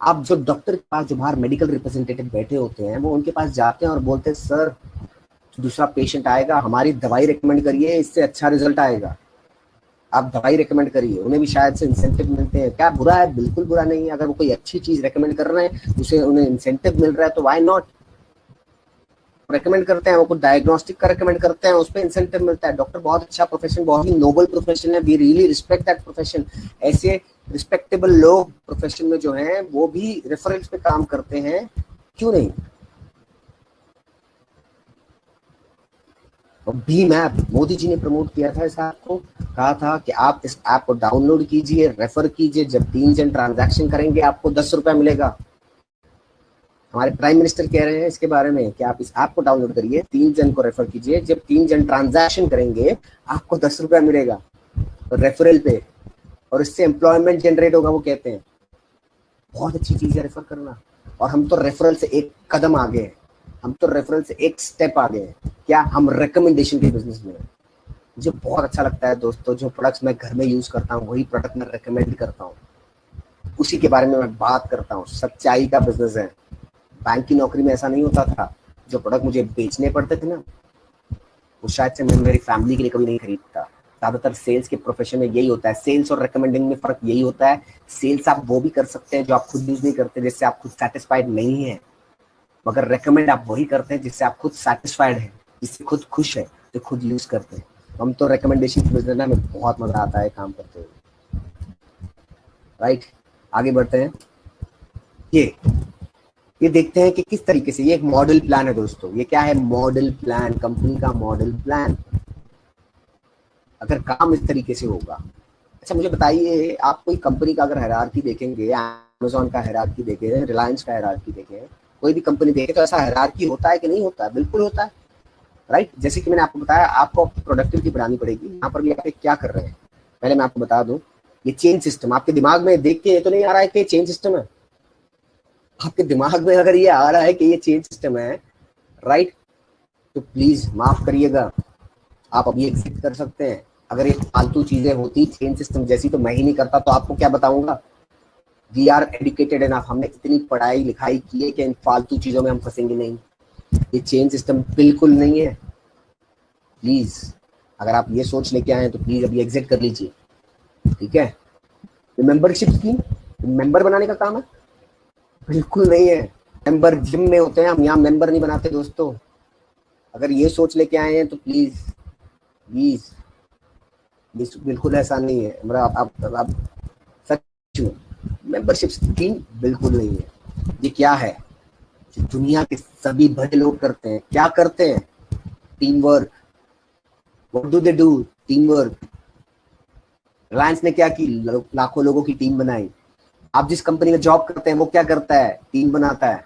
आप जो डॉक्टर के पास, जो बाहर मेडिकल रिप्रेजेंटेटिव बैठे होते हैं, वो उनके पास जाते हैं और बोलते हैं सर दूसरा पेशेंट आएगा, हमारी दवाई रिकमेंड करिए, इससे अच्छा रिजल्ट आएगा, आप दवाई रिकमेंड करिए। उन्हें भी शायद से इंसेंटिव मिलते हैं। क्या बुरा है? बिल्कुल बुरा नहीं है। अगर वो कोई अच्छी चीज रिकमेंड कर रहे हैं, उसे उन्हें इंसेंटिव मिल रहा है तो व्हाई नॉट। रिकमेंड करते हैं, वो कुछ डायग्नोस्टिक का रिकमेंड करते हैं, उस पर इंसेंटिव मिलता है। डॉक्टर बहुत अच्छा प्रोफेशन, बहुत ही नोबल प्रोफेशन है। We really respect that profession. ऐसे रिस्पेक्टेबल लोग प्रोफेशन में जो हैं वो भी रेफरेंस पे काम करते हैं, क्यों नहीं? भीम ऐप, मोदी जी ने प्रमोट किया था इस ऐप को, कहा था कि आप इस ऐप को डाउनलोड कीजिए, रेफर कीजिए, जब 3 जन ट्रांजैक्शन करेंगे आपको 10 रुपया मिलेगा। हमारे प्राइम मिनिस्टर कह रहे हैं इसके बारे में कि आप इस ऐप को डाउनलोड करिए, 3 जन को रेफर कीजिए, जब 3 जन ट्रांजैक्शन करेंगे आपको 10 रुपया मिलेगा रेफरल पे, और इससे एम्प्लॉयमेंट जनरेट होगा। वो कहते हैं बहुत अच्छी चीज है रेफर करना। और हम तो रेफरल से एक कदम आगे हैं, हम तो रेफरल से एक स्टेप आगे हैं। क्या? हम रिकमेंडेशन के बिजनेस में हैं। मुझे बहुत अच्छा लगता है दोस्तों, जो प्रोडक्ट्स मैं घर में यूज करता हूँ वही प्रोडक्ट मैं रिकमेंड करता हूँ, उसी के बारे में मैं बात करता हूँ। सच्चाई का बिजनेस है। बैंक की नौकरी में ऐसा नहीं होता था। जो प्रोडक्ट मुझे बेचने पड़ते थे ना, वो शायद से मैं मेरी फैमिली के लिए कभी नहीं खरीदता। ज्यादातर सेल्स के प्रोफेशन में यही होता है। सेल्स और रिकमेंडिंग में फर्क यही होता है। सेल्स आप वो भी कर सकते हैं जो आप खुद यूज नहीं करते, जिससे आप खुद सेटिस्फाइड नहीं है, मगर रेकमेंड आप वही करते हैं जिससे आप खुद सेटिस्फाइड है, जिससे खुद खुश है, जो खुद यूज करते हैं। हम तो रिकमेंडेशन बिजनेस में बहुत मजा आता है काम करते हुए, राइट। आगे बढ़ते हैं। ये देखते हैं कि किस तरीके से, ये एक मॉडल प्लान है दोस्तों। ये क्या है? मॉडल प्लान, कंपनी का मॉडल प्लान। अगर काम इस तरीके से होगा। अच्छा मुझे बताइए, आप कोई कंपनी का अगर हायरार्की देखेंगे, अमेज़न का हायरार्की देखें, रिलायंस का हायरार्की देखें, कोई भी कंपनी देखे, तो ऐसा हायरार्की होता है कि नहीं होता है? बिल्कुल होता है। राइट। जैसे कि मैंने आपको बताया, आपको प्रोडक्टिविटी बढ़ानी पड़ेगी। यहाँ पर भी आप क्या कर रहे हैं, पहले मैं आपको बता दूं, ये चेन सिस्टम आपके दिमाग में देख के ये तो नहीं आ रहा है कि ये चेन सिस्टम है। आपके दिमाग में अगर ये आ रहा है कि ये चेन सिस्टम है, राइट, तो प्लीज माफ करिएगा, आप अभी एग्जिट कर सकते हैं। अगर ये फालतू चीजें होती चेन सिस्टम जैसी तो मैं ही नहीं करता, तो आपको क्या बताऊंगा। वी आर एडुकेटेड एनफ, हमने इतनी पढ़ाई लिखाई की है कि इन फालतू चीजों में हम फंसेंगे नहीं। ये चेन सिस्टम बिल्कुल नहीं है। प्लीज अगर आप ये सोच लेके आए हैं तो प्लीज अभी एग्जिट कर लीजिए, ठीक है। मेंबरशिप स्कीम मेंबर बनाने का काम है, बिल्कुल नहीं है। मेंबर जिम में होते हैं, हम यहाँ मेंबर नहीं बनाते दोस्तों। अगर ये सोच लेके आए हैं तो प्लीज प्लीज, बिल्कुल ऐसा नहीं है। मतलब आप सच में मेंबरशिप स्कीम बिल्कुल नहीं है। ये क्या है, दुनिया के सभी बड़े लोग करते हैं, क्या करते हैं, team work. What do they do, team work. Reliance ने क्या की, लाखों लोगों की टीम बनाई। आप जिस कंपनी में जॉब करते हैं वो क्या करता है, टीम बनाता है।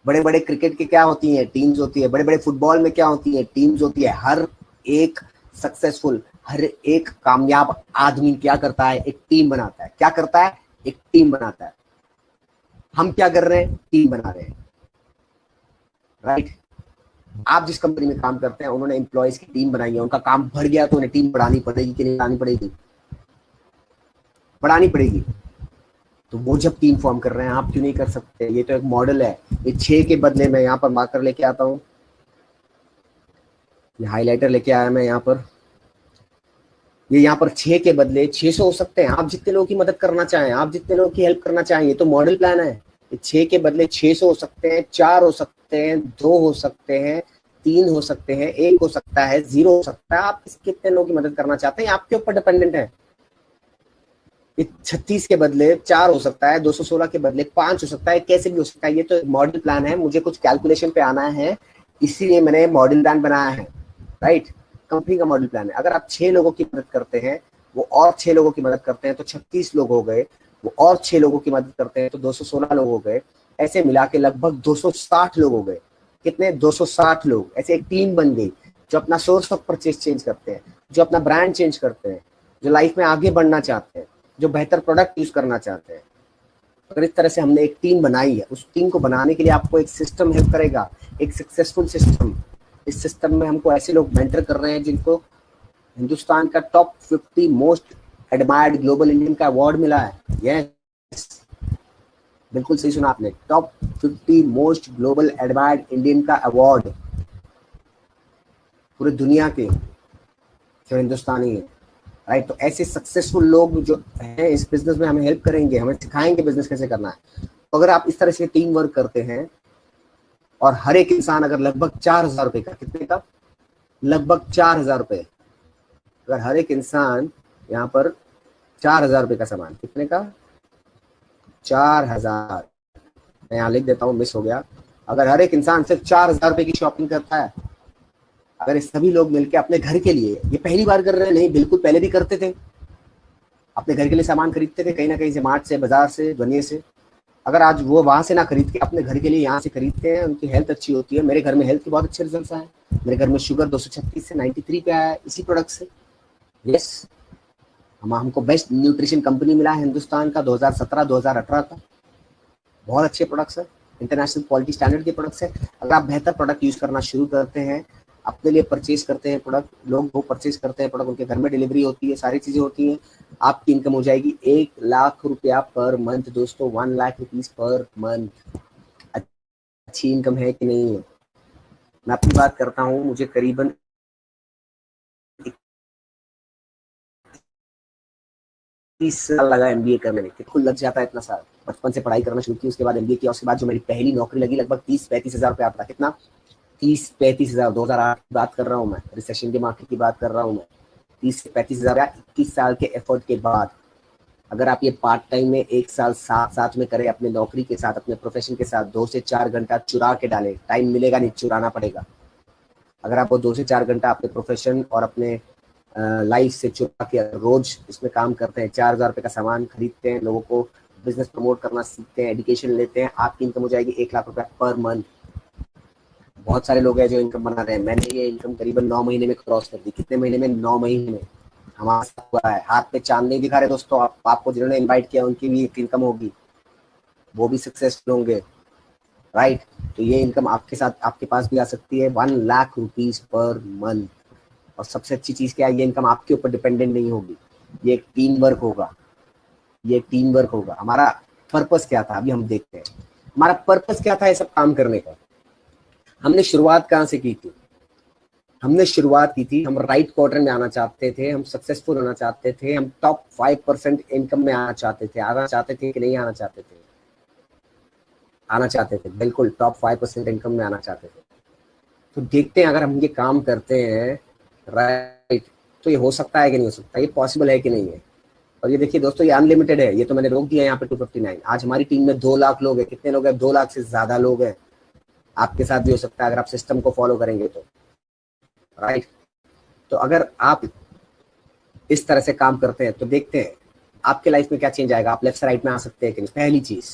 बड़े बड़े क्रिकेट के क्या होती हैं, टीम्स होती है। बड़े बड़े फुटबॉल में क्या होती है, टीम्स होती है। हर एक सक्सेसफुल, हर एक कामयाब आदमी क्या करता है, एक टीम बनाता है। क्या करता है, एक टीम बनाता है। हम क्या कर रहे हैं, टीम बना रहे हैं, राइट। आप जिस कंपनी में काम करते हैं उन्होंने एम्प्लॉयज की टीम बनाई है, उनका काम बढ़ गया तो उन्हें टीम बढ़ानी पड़ेगी कि नहीं बढ़ानी पड़ेगी, बढ़ानी पड़ेगी। तो वो जब टीम फॉर्म कर रहे हैं, आप क्यों नहीं कर सकते। ये तो एक मॉडल है। ये 6 के बदले मैं यहाँ पर मार्कर लेके आता हूँ, ये हाईलाइटर लेके आया मैं यहाँ पर। ये यहाँ पर 6 के बदले 600 हो सकते हैं। आप जितने लोगों की मदद करना चाहें, आप जितने लोगों की हेल्प करना चाहें, ये तो मॉडल प्लान है। ये 6 के बदले 600 हो सकते हैं, 4 हो सकते हैं, 2 हो सकते हैं, 3 हो सकते हैं, 1 हो सकता है, 0 हो सकता है। आप कितने लोगों की मदद करना चाहते हैं आपके ऊपर डिपेंडेंट है। 36 के बदले 4 हो सकता है, 216 के बदले 5 हो सकता है, कैसे भी हो सकता है। ये तो एक मॉडल प्लान है, मुझे कुछ कैलकुलेशन पे आना है, इसीलिए मैंने मॉडल प्लान बनाया है, राइट। कंपनी का मॉडल प्लान है। अगर आप 6 लोगों की मदद करते हैं, वो और 6 लोगों की मदद करते हैं तो 36 लोग हो गए। वो और 6 लोगों की मदद करते हैं तो 216 लोग हो गए। ऐसे मिला के लगभग 260 लोग हो गए। कितने, 260 लोग। ऐसे एक टीम बन गई जो अपना सोर्स ऑफ परचेज चेंज करते हैं, जो अपना ब्रांड चेंज करते हैं, जो लाइफ में आगे बढ़ना चाहते हैं, जो बेहतर प्रोडक्ट यूज करना चाहते हैं। अगर इस तरह से हमने एक टीम बनाई है, उस टीम को बनाने के लिए आपको एक सिस्टम हेल्प करेगा, एक सक्सेसफुल सिस्टम। इस सिस्टम में हमको ऐसे लोग मेंटर कर रहे हैं जिनको हिंदुस्तान का top 50 most admired global Indian का अवार्ड मिला है। यस, बिल्कुल सही सुना आपने, top 50 most global admired Indian का अवार्ड पूरी दुनिया के जो हिंदुस्तानी है, राइट। तो ऐसे सक्सेसफुल लोग जो हैं इस बिजनेस में हमें हेल्प करेंगे, हमें सिखाएंगे बिजनेस कैसे करना है। तो अगर आप इस तरह से टीम वर्क करते हैं और हर एक इंसान अगर लगभग 4,000 रुपए का, कितने का, लगभग 4,000 रुपए, अगर हर एक इंसान यहाँ पर 4,000 रुपए का सामान, कितने का, 4,000, मैं यहाँ लिख देता हूँ, मिस हो गया। अगर हर एक इंसान सिर्फ 4,000 रुपए की शॉपिंग करता है, अगर सभी लोग मिलकर अपने घर के लिए, ये पहली बार कर रहे हैं नहीं, बिल्कुल पहले भी करते थे, अपने घर के लिए सामान खरीदते थे कहीं ना कहीं से, मार्ट से, बाजार से, दुनिया से। अगर आज वो वहां से ना खरीद के अपने घर के लिए यहाँ से खरीदते हैं, उनकी हेल्थ अच्छी होती है। मेरे घर में हेल्थ के बहुत अच्छे रिजल्ट आए। मेरे घर में शुगर 236 से 93 पे आया है इसी प्रोडक्ट से। यस, हमको बेस्ट न्यूट्रिशन कंपनी मिला है हिंदुस्तान का 2017-2018 का। बहुत अच्छे प्रोडक्ट्स है, इंटरनेशनल क्वालिटी स्टैंडर्ड के प्रोडक्ट्स है। अगर आप बेहतर प्रोडक्ट यूज करना शुरू करते हैं, अपने लिए परचेज करते हैं प्रोडक्ट, लोग वो परचेज करते हैं प्रोडक्ट, उनके घर में डिलीवरी होती है, सारी चीजें होती हैं, आपकी इनकम हो जाएगी 1,00,000 रुपया पर मंथ दोस्तों, 1,00,000 रुपीज पर मंथ। अच्छी इनकम है कि नहीं है। मैं अपनी बात करता हूँ, मुझे करीबन 30 साल लगा एमबीए करने में। खुद लग जाता है इतना साल। बचपन से पढ़ाई करना शुरू की, उसके बाद एमबीए किया, उसके बाद जो मेरी पहली नौकरी लगी लगभग 30-35 हजार रुपया आता था। कितना, 30-35 हजार। 2008 की बात कर रहा हूँ मैं, रिसेशन के मार्केट की बात कर रहा हूँ मैं। 30 से 35 हजार 21 साल के एफर्ट के बाद। अगर आप ये पार्ट टाइम में 1 साल साथ साथ में करें, अपने नौकरी के साथ, अपने प्रोफेशन के साथ 2 से 4 घंटा चुरा के डालें, टाइम मिलेगा नहीं, चुराना पड़ेगा। अगर आप वो 2 से 4 घंटा अपने प्रोफेशन और अपने लाइफ से चुरा के रोज इसमें काम करते हैं, 4,000 रुपए का सामान खरीदते हैं, लोगों को बिजनेस प्रमोट करना सीखते हैं, एजुकेशन लेते हैं, आपकी इनकम हो जाएगी 1,00,000 रुपया पर मंथ। बहुत सारे लोग हैं जो इनकम बना रहे हैं। मैंने ये इनकम करीबन 9 महीने में क्रॉस कर दी। कितने महीने में? 9 महीने में। हमारा साथ हुआ है। हाथ पे चांद नहीं दिखा रहे दोस्तों। आपको जिन्होंने इनवाइट किया उनकी भी इनकम होगी, वो भी सक्सेसफुल होंगे, राइट। तो ये इनकम आपके साथ, आपके पास भी आ सकती है, 1 लाख रुपीज पर मंथ। और सबसे अच्छी चीज क्या है, ये इनकम आपके ऊपर डिपेंडेंट नहीं होगी, ये एक टीम वर्क होगा, ये टीम वर्क होगा। हमारा पर्पस क्या था, अभी हम देखते हैं हमारा पर्पस क्या था ये सब काम करने का। हमने शुरुआत कहाँ से की थी? हमने शुरुआत की थी, हम राइट क्वार्टर में आना चाहते थे, हम सक्सेसफुल होना चाहते थे, हम टॉप 5% इनकम में आना चाहते थे। आना चाहते थे कि नहीं आना चाहते थे? आना चाहते थे, बिल्कुल टॉप 5% इनकम में आना चाहते थे। तो देखते हैं अगर हम ये काम करते हैं, राइट, तो ये हो सकता है कि नहीं हो सकता, ये पॉसिबल है कि नहीं है। और ये देखिए दोस्तों, ये अनलिमिटेड है, ये तो मैंने रोक दिया यहाँ पे 259। आज हमारी टीम में 2 लाख लोग हैं। कितने लोग हैं? 2 लाख से ज्यादा लोग हैं। आपके साथ भी हो सकता है अगर आप सिस्टम को फॉलो करेंगे तो, राइट। तो अगर आप इस तरह से काम करते हैं तो देखते हैं आपके लाइफ में क्या चेंज आएगा। आप लेफ्ट से राइट में आ सकते हैं कि नहीं? पहली चीज,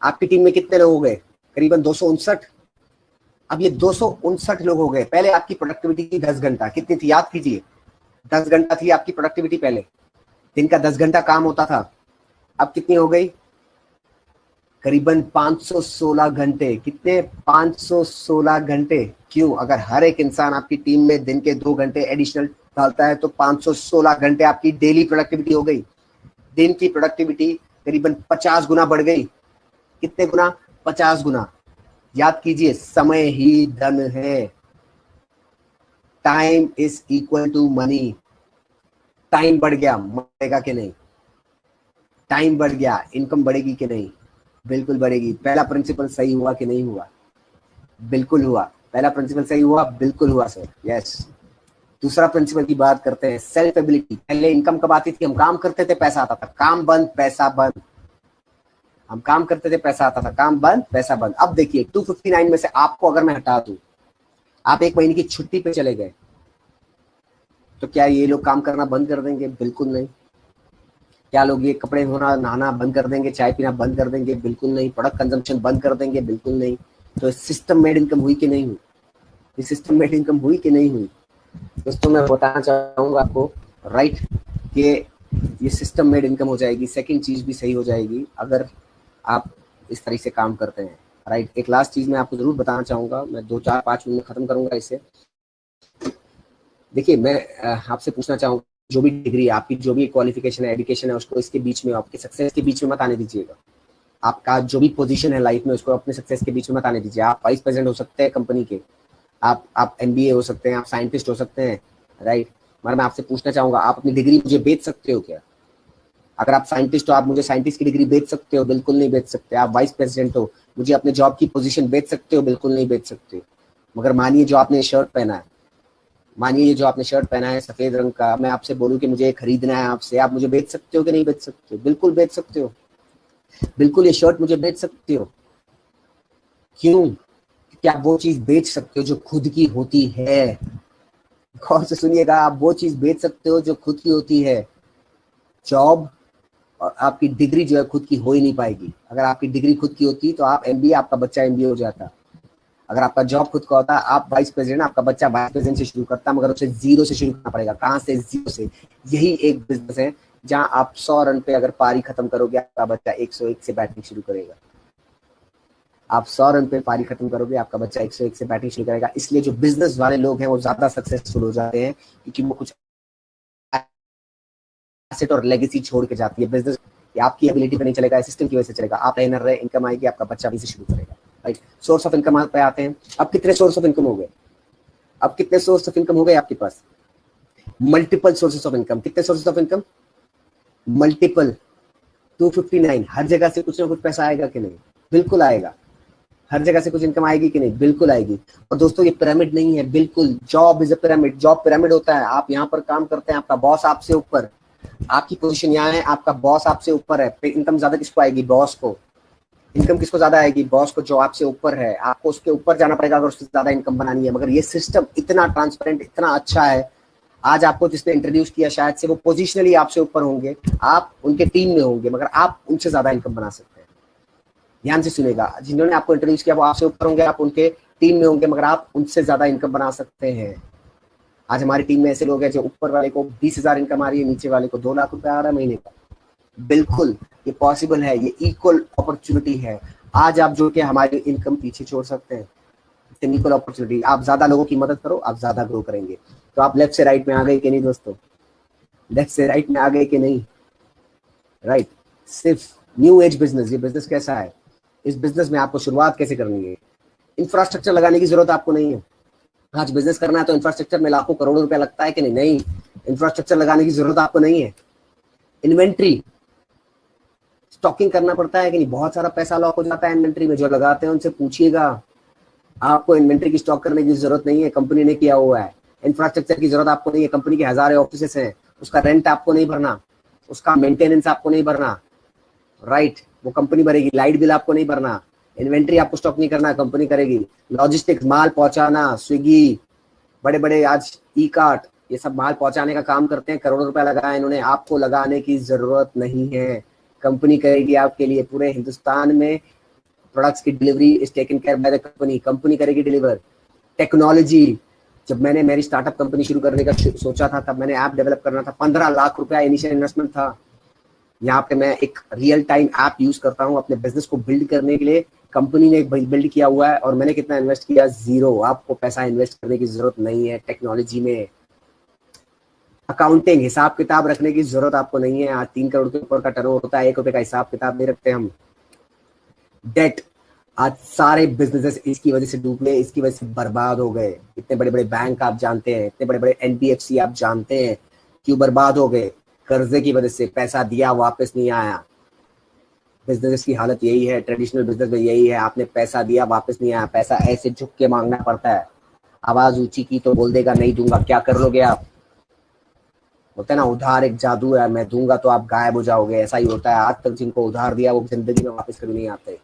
आपकी टीम में कितने लोग हो गए? करीबन 259। अब ये 259 लोग हो गए। पहले आपकी प्रोडक्टिविटी थी 10 घंटा, कितनी थी याद कीजिए? 10 घंटा थी आपकी प्रोडक्टिविटी पहले, दिन का 10 घंटा काम होता था। अब कितनी हो गई? करीबन 516 घंटे। कितने? 516 घंटे। क्यों? अगर हर एक इंसान आपकी टीम में दिन के 2 घंटे एडिशनल डालता है तो 516 घंटे आपकी डेली प्रोडक्टिविटी हो गई। दिन की प्रोडक्टिविटी करीबन 50 गुना बढ़ गई। कितने गुना? 50 गुना। याद कीजिए, समय ही धन है। Time is equal to money. Time बढ़ गया, बढ़ेगा कि नहीं? टाइम बढ़ गया, इनकम बढ़ेगी कि नहीं? बिल्कुल बढ़ेगी। पहला प्रिंसिपल सही हुआ कि नहीं हुआ? बिल्कुल हुआ। पहला प्रिंसिपल सही हुआ, बिल्कुल हुआ सर, यस। दूसरा प्रिंसिपल की बात करते हैं, सेल्फ एबिलिटी। पहले इनकम कब आती थी? हम काम करते थे, पैसा आता था। काम बंद, पैसा बंद। हम काम करते थे, पैसा आता था। काम बंद, पैसा बंद। अब देखिए 259 में से आपको अगर मैं हटा दूं, आप 1 महीने की छुट्टी पे चले गए, तो क्या ये लोग काम करना बंद कर देंगे? बिल्कुल नहीं। क्या लोग ये कपड़े धोना, नहाना बंद कर देंगे? चाय पीना बंद कर देंगे? बिल्कुल नहीं। प्रोडक्ट कंजम्पशन बंद कर देंगे? बिल्कुल नहीं। तो सिस्टम मेड इनकम हुई कि नहीं हुई? ये सिस्टम मेड इनकम हुई कि नहीं हुई? दोस्तों मैं बताना चाहूंगा आपको, राइट, कि ये सिस्टम मेड इनकम हो जाएगी। सेकंड चीज भी सही हो जाएगी अगर आप इस तरीके से काम करते हैं, राइट। एक लास्ट चीज मैं आपको जरूर बताना चाहूंगा, मैं 2-4-5 मिनट में खत्म करूंगा इसे। देखिए मैं आपसे पूछना चाहूंगा, जो भी डिग्री आपकी, जो भी क्वालिफिकेशन है, एजुकेशन है, उसको इसके बीच में, आपके सक्सेस के बीच में मत आने दीजिएगा। आपका जो भी पोजीशन है लाइफ में, उसको अपने सक्सेस के बीच में मत आने दीजिए। आप वाइस प्रेसिडेंट हो सकते हैं कंपनी के, आप एमबीए हो सकते हैं, आप साइंटिस्ट हो सकते हैं, राइट। मगर मैं आपसे पूछना चाहूंगा, आप अपनी डिग्री मुझे बेच सकते हो क्या? अगर आप साइंटिस्ट हो, आप मुझे साइंटिस्ट की डिग्री बेच सकते हो? बिल्कुल नहीं बेच सकते। आप वाइस प्रेसिडेंट हो, मुझे अपने जॉब की पोजीशन बेच सकते हो? बिल्कुल नहीं बेच सकते। मगर मानिए जो आपने शर्ट पहना है, मानिए ये जो आपने शर्ट पहना है सफेद रंग का, मैं आपसे बोलूं कि मुझे ये खरीदना है आपसे, आप मुझे बेच सकते हो कि नहीं बेच सकते हो? बिल्कुल बेच सकते हो। बिल्कुल ये शर्ट मुझे बेच सकते हो। क्यों? क्या आप वो चीज बेच सकते हो जो खुद की होती है। गौर से सुनिएगा, आप वो चीज बेच सकते हो जो खुद की होती है। जॉब और आपकी डिग्री जो है खुद की हो ही नहीं पाएगी। अगर आपकी डिग्री खुद की होती तो आप एमबीए, आपका बच्चा एमबीए हो जाता। अगर आपका जॉब खुद का होता, आप वाइस प्रेसिडेंट, आपका बच्चा वाइस प्रेसिडेंट से शुरू करता, मगर उसे जीरो से शुरू करना पड़ेगा। कहाँ से? जीरो से। यही एक बिजनेस है जहां आप 100 रन पे अगर पारी खत्म करोगे, आपका बच्चा 101 से बैटिंग शुरू करेगा। आप 100 रन पे पारी खत्म करोगे, आपका बच्चा 101 से बैटिंग शुरू करेगा। इसलिए जो बिजनेस वाले लोग हैं वो ज्यादा सक्सेसफुल हो जाते हैं, क्योंकि वो कुछ एसेट और लेगेसी छोड़ के जाती है। बिजनेस आपकी एबिलिटी पे नहीं चलेगा, सिस्टम की वजह से चलेगा। आप ट्रेनर रहे, इनकम आएगी, आपका बच्चा भी से शुरू करेगा, राइट। सोर्स ऑफ इनकम पे आते हैं। अब कितने सोर्स ऑफ इनकम हो गए? अब कितने सोर्स ऑफ इनकम हो गए आपके पास? Multiple sources of income. कितने सोर्सेस ऑफ इनकम? मल्टीपल। 259। हर जगह से कुछ ना कुछ पैसा आएगा कि नहीं? बिल्कुल आएगा। हर जगह से कुछ इनकम आएगी कि नहीं? बिल्कुल आएगी। और दोस्तों ये पिरामिड नहीं है, बिल्कुल। Job is a pyramid. Job pyramid होता है। आप यहाँ पर काम करते हैं, आपका बॉस आपसे ऊपर, आपकी पोजीशन यहाँ है, आपका बॉस आपसे ऊपर है। फिर इनकम ज्यादा किसको आएगी? बॉस को। इनकम किसको ज्यादा आएगी? बॉस को, जो आपसे ऊपर है। आपको उसके ऊपर जाना पड़ेगा अगर उससे ज्यादा इनकम बनानी है। मगर ये सिस्टम इतना ट्रांसपेरेंट, इतना अच्छा है, आज आपको जिसने इंट्रोड्यूस किया शायद से वो पोजिशनली आपसे ऊपर होंगे, आप उनके टीम में होंगे, मगर आप उनसे ज्यादा इनकम बना सकते हैं। ध्यान से सुनेगा, जिन्होंने आपको इंट्रोड्यूस किया वो आपसे ऊपर होंगे, आप उनके टीम में होंगे मगर आप उनसे ज्यादा इनकम बना सकते हैं। आज हमारी टीम में ऐसे लोग हैं जो ऊपर वाले को 20,000 इनकम आ रही है, नीचे वाले को 2 लाख रुपए आ रहा है महीने का। बिल्कुल ये पॉसिबल है, ये इक्वल अपॉर्चुनिटी है। आज आप जो कि हमारी इनकम पीछे छोड़ सकते हैं, इक्वल अपॉर्चुनिटी। आप ज्यादा लोगों की मदद करो, आप ज्यादा ग्रो करेंगे। तो आप लेफ्ट से राइट में आ गए कि नहीं दोस्तों? लेफ्ट से राइट में आ गए कि नहीं? राइट। सिर्फ न्यू एज बिजनेस, ये बिजनेस कैसा है, इस बिजनेस में आपको शुरुआत कैसे करनी है। इंफ्रास्ट्रक्चर लगाने की जरूरत आपको नहीं है। आज बिजनेस करना है तो इंफ्रास्ट्रक्चर में लाखों करोड़ों रुपया लगता है कि नहीं? नहीं, इंफ्रास्ट्रक्चर लगाने की जरूरत आपको नहीं है। इन्वेंट्री स्टॉकिंग करना पड़ता है कि नहीं? बहुत सारा पैसा लॉक हो जाता है इन्वेंट्री में। जो लगाते हैं उनसे पूछिएगा, आपको इन्वेंट्री की स्टॉक करने की जरूरत नहीं है, कंपनी ने किया हुआ है। इंफ्रास्ट्रक्चर की जरूरत आपको नहीं है, कंपनी के हजारों ऑफिसेस हैं, उसका रेंट आपको नहीं भरना, उसका मेंटेनेंस आपको नहीं भरना, राइट, वो कंपनी भरेगी। लाइट बिल आपको नहीं भरना, इन्वेंट्री आपको स्टॉक नहीं करना, कंपनी करेगी। लॉजिस्टिक्स, माल पहुंचाना, स्विगी, बड़े बड़े आज ई कार्ट, ये सब माल पहुंचाने का काम करते हैं, करोड़ों रुपया लगाया इन्होंने, आपको लगाने की जरूरत नहीं है, कंपनी करेगी आपके लिए। पूरे हिंदुस्तान में प्रोडक्ट्स की delivery is taken care by the company, company करेगी डिलीवर। टेक्नोलॉजी, जब मैंने मेरी स्टार्टअप कंपनी शुरू करने का सोचा था, तब मैंने ऐप डेवलप करना था, 15 लाख रुपया इनिशियल इन्वेस्टमेंट था। यहाँ पे मैं एक रियल टाइम ऐप यूज करता हूँ अपने बिजनेस को बिल्ड करने के लिए। कंपनी ने बिल्ड किया हुआ है और मैंने कितना इन्वेस्ट किया? 0। आपको पैसा इन्वेस्ट करने की जरूरत नहीं है टेक्नोलॉजी में। अकाउंटिंग, हिसाब किताब रखने की जरूरत आपको नहीं है। आज 3 करोड़ के ऊपर का टर्नओवर होता है, 1 रुपए का हिसाब किताब नहीं रखते हम। डेट, आज सारे बिजनेसेस इसकी वजह से डूबे, इसकी वजह से बर्बाद हो गए। इतने बड़े बड़े बैंक आप जानते हैं, इतने बड़े बड़े एनबीएफसी आप जानते हैं, क्यों बर्बाद हो गए? कर्जे की वजह से। पैसा दिया वापस नहीं आया। बिजनेस की हालत यही है, ट्रेडिशनल बिजनेस में यही है, आपने पैसा दिया वापस नहीं आया। पैसा ऐसे झुक के मांगना पड़ता है। आवाज ऊंची की तो बोल देगा नहीं दूंगा, क्या कर लोगे आप? होता है ना, उधार एक जादू है, मैं दूंगा तो आप गायब हो जाओगे, ऐसा ही होता है। आज तक जिनको उधार दिया वो जिंदगी में वापस कभी नहीं आते।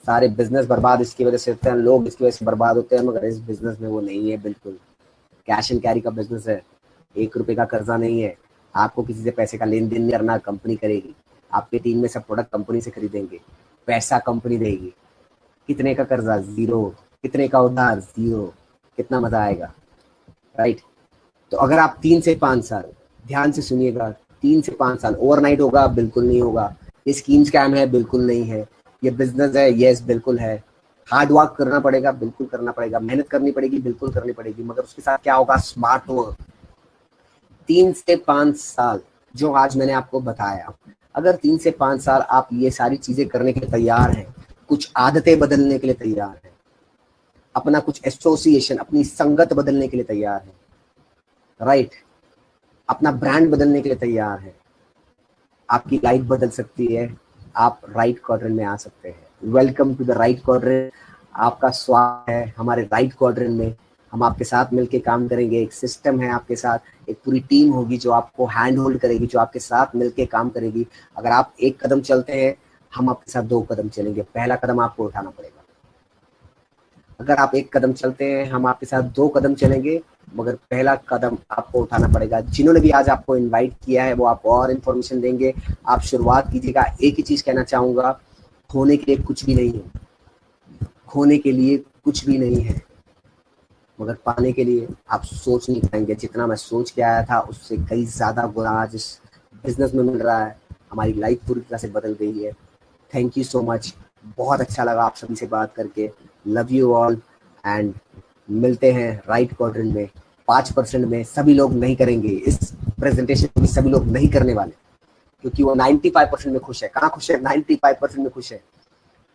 सारे बिजनेस बर्बाद इसकी वजह से होते हैं, लोग इसकी वजह से बर्बाद होते हैं, मगर इस बिजनेस में वो नहीं है। बिल्कुल कैश एंड कैरी का बिजनेस है, 1 रुपए का कर्जा नहीं है। आपको किसी से पैसे का लेन देन नहीं करना, कंपनी करेगी। आपके टीम में सब प्रोडक्ट कंपनी से खरीदेंगे, पैसा कंपनी देगी। कितने का कर्जा? 0। कितने का उधार? 0। कितना मजा आएगा, राइट? तो अगर आप 3 से 5 साल, ध्यान से सुनिएगा, 3 से 5 साल, ओवरनाइट होगा? बिल्कुल नहीं होगा। ये स्कीम स्कैम है? बिल्कुल नहीं है। ये बिजनेस है? यस बिल्कुल है। हार्ड वर्क करना पड़ेगा? बिल्कुल करना पड़ेगा। मेहनत करनी पड़ेगी? बिल्कुल करनी पड़ेगी, मगर उसके साथ क्या होगा? Smart work. 3 से 5 साल जो आज मैंने आपको बताया, अगर 3 से 5 साल आप ये सारी चीजें करने के लिए तैयार हैं, कुछ आदतें बदलने के लिए तैयार हैं, अपना कुछ एसोसिएशन, अपनी संगत बदलने के लिए तैयार है, राइट, अपना ब्रांड बदलने के लिए तैयार है, आपकी लाइफ बदल सकती है। आप राइट क्वाड्रेंट में आ सकते हैं। Welcome to the right quadrant. आपका स्वागत है हमारे राइट क्वाड्रेंट में। हम आपके साथ मिलके काम करेंगे। एक सिस्टम है आपके साथ, एक पूरी टीम होगी जो आपको हैंड होल्ड करेगी, जो आपके साथ मिलके काम करेगी। अगर आप 1 कदम चलते हैं, हम आपके साथ 2 कदम चलेंगे। पहला कदम आपको उठाना पड़ेगा। अगर आप 1 कदम चलते हैं, हम आपके साथ 2 कदम चलेंगे, मगर पहला कदम आपको उठाना पड़ेगा। जिन्होंने भी आज आपको इनवाइट किया है वो आपको और इन्फॉर्मेशन देंगे। आप शुरुआत कीजिएगा। एक ही चीज कहना चाहूंगा, खोने के लिए कुछ भी नहीं है, खोने के लिए कुछ भी नहीं है, मगर पाने के लिए आप सोच नहीं पाएंगे। जितना मैं सोच के आया था उससे कई ज्यादा गुना आज इस बिजनेस में मिल रहा है। हमारी लाइफ पूरी तरह से बदल गई है। Thank you so much. बहुत अच्छा लगा आप सभी से बात करके। लव यू ऑल एंड मिलते हैं राइट क्वाड्रेंट में। 5% में सभी लोग नहीं करेंगे इस प्रेजेंटेशन को, सभी लोग नहीं करने वाले, क्योंकि वो 95% में खुश है। कहाँ खुश है? 95% में खुश है।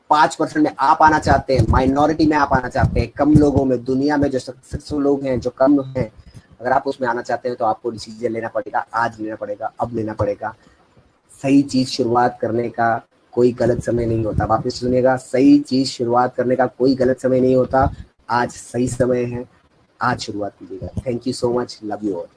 5% में आप आना चाहते हैं, माइनॉरिटी में आप आना चाहते हैं, कम लोगों में, दुनिया में जो सक्सेसफुल लोग हैं, जो कम हैं, अगर आप उसमें आना चाहते हैं तो आपको डिसीजन लेना पड़ेगा। आज लेना पड़ेगा, अब लेना पड़ेगा। सही चीज शुरुआत करने का कोई गलत समय नहीं होता। वापस सुनिएगा, सही चीज शुरुआत करने का कोई गलत समय नहीं होता। आज सही समय है, आज शुरुआत कीजिएगा। Thank you so much. Love you all.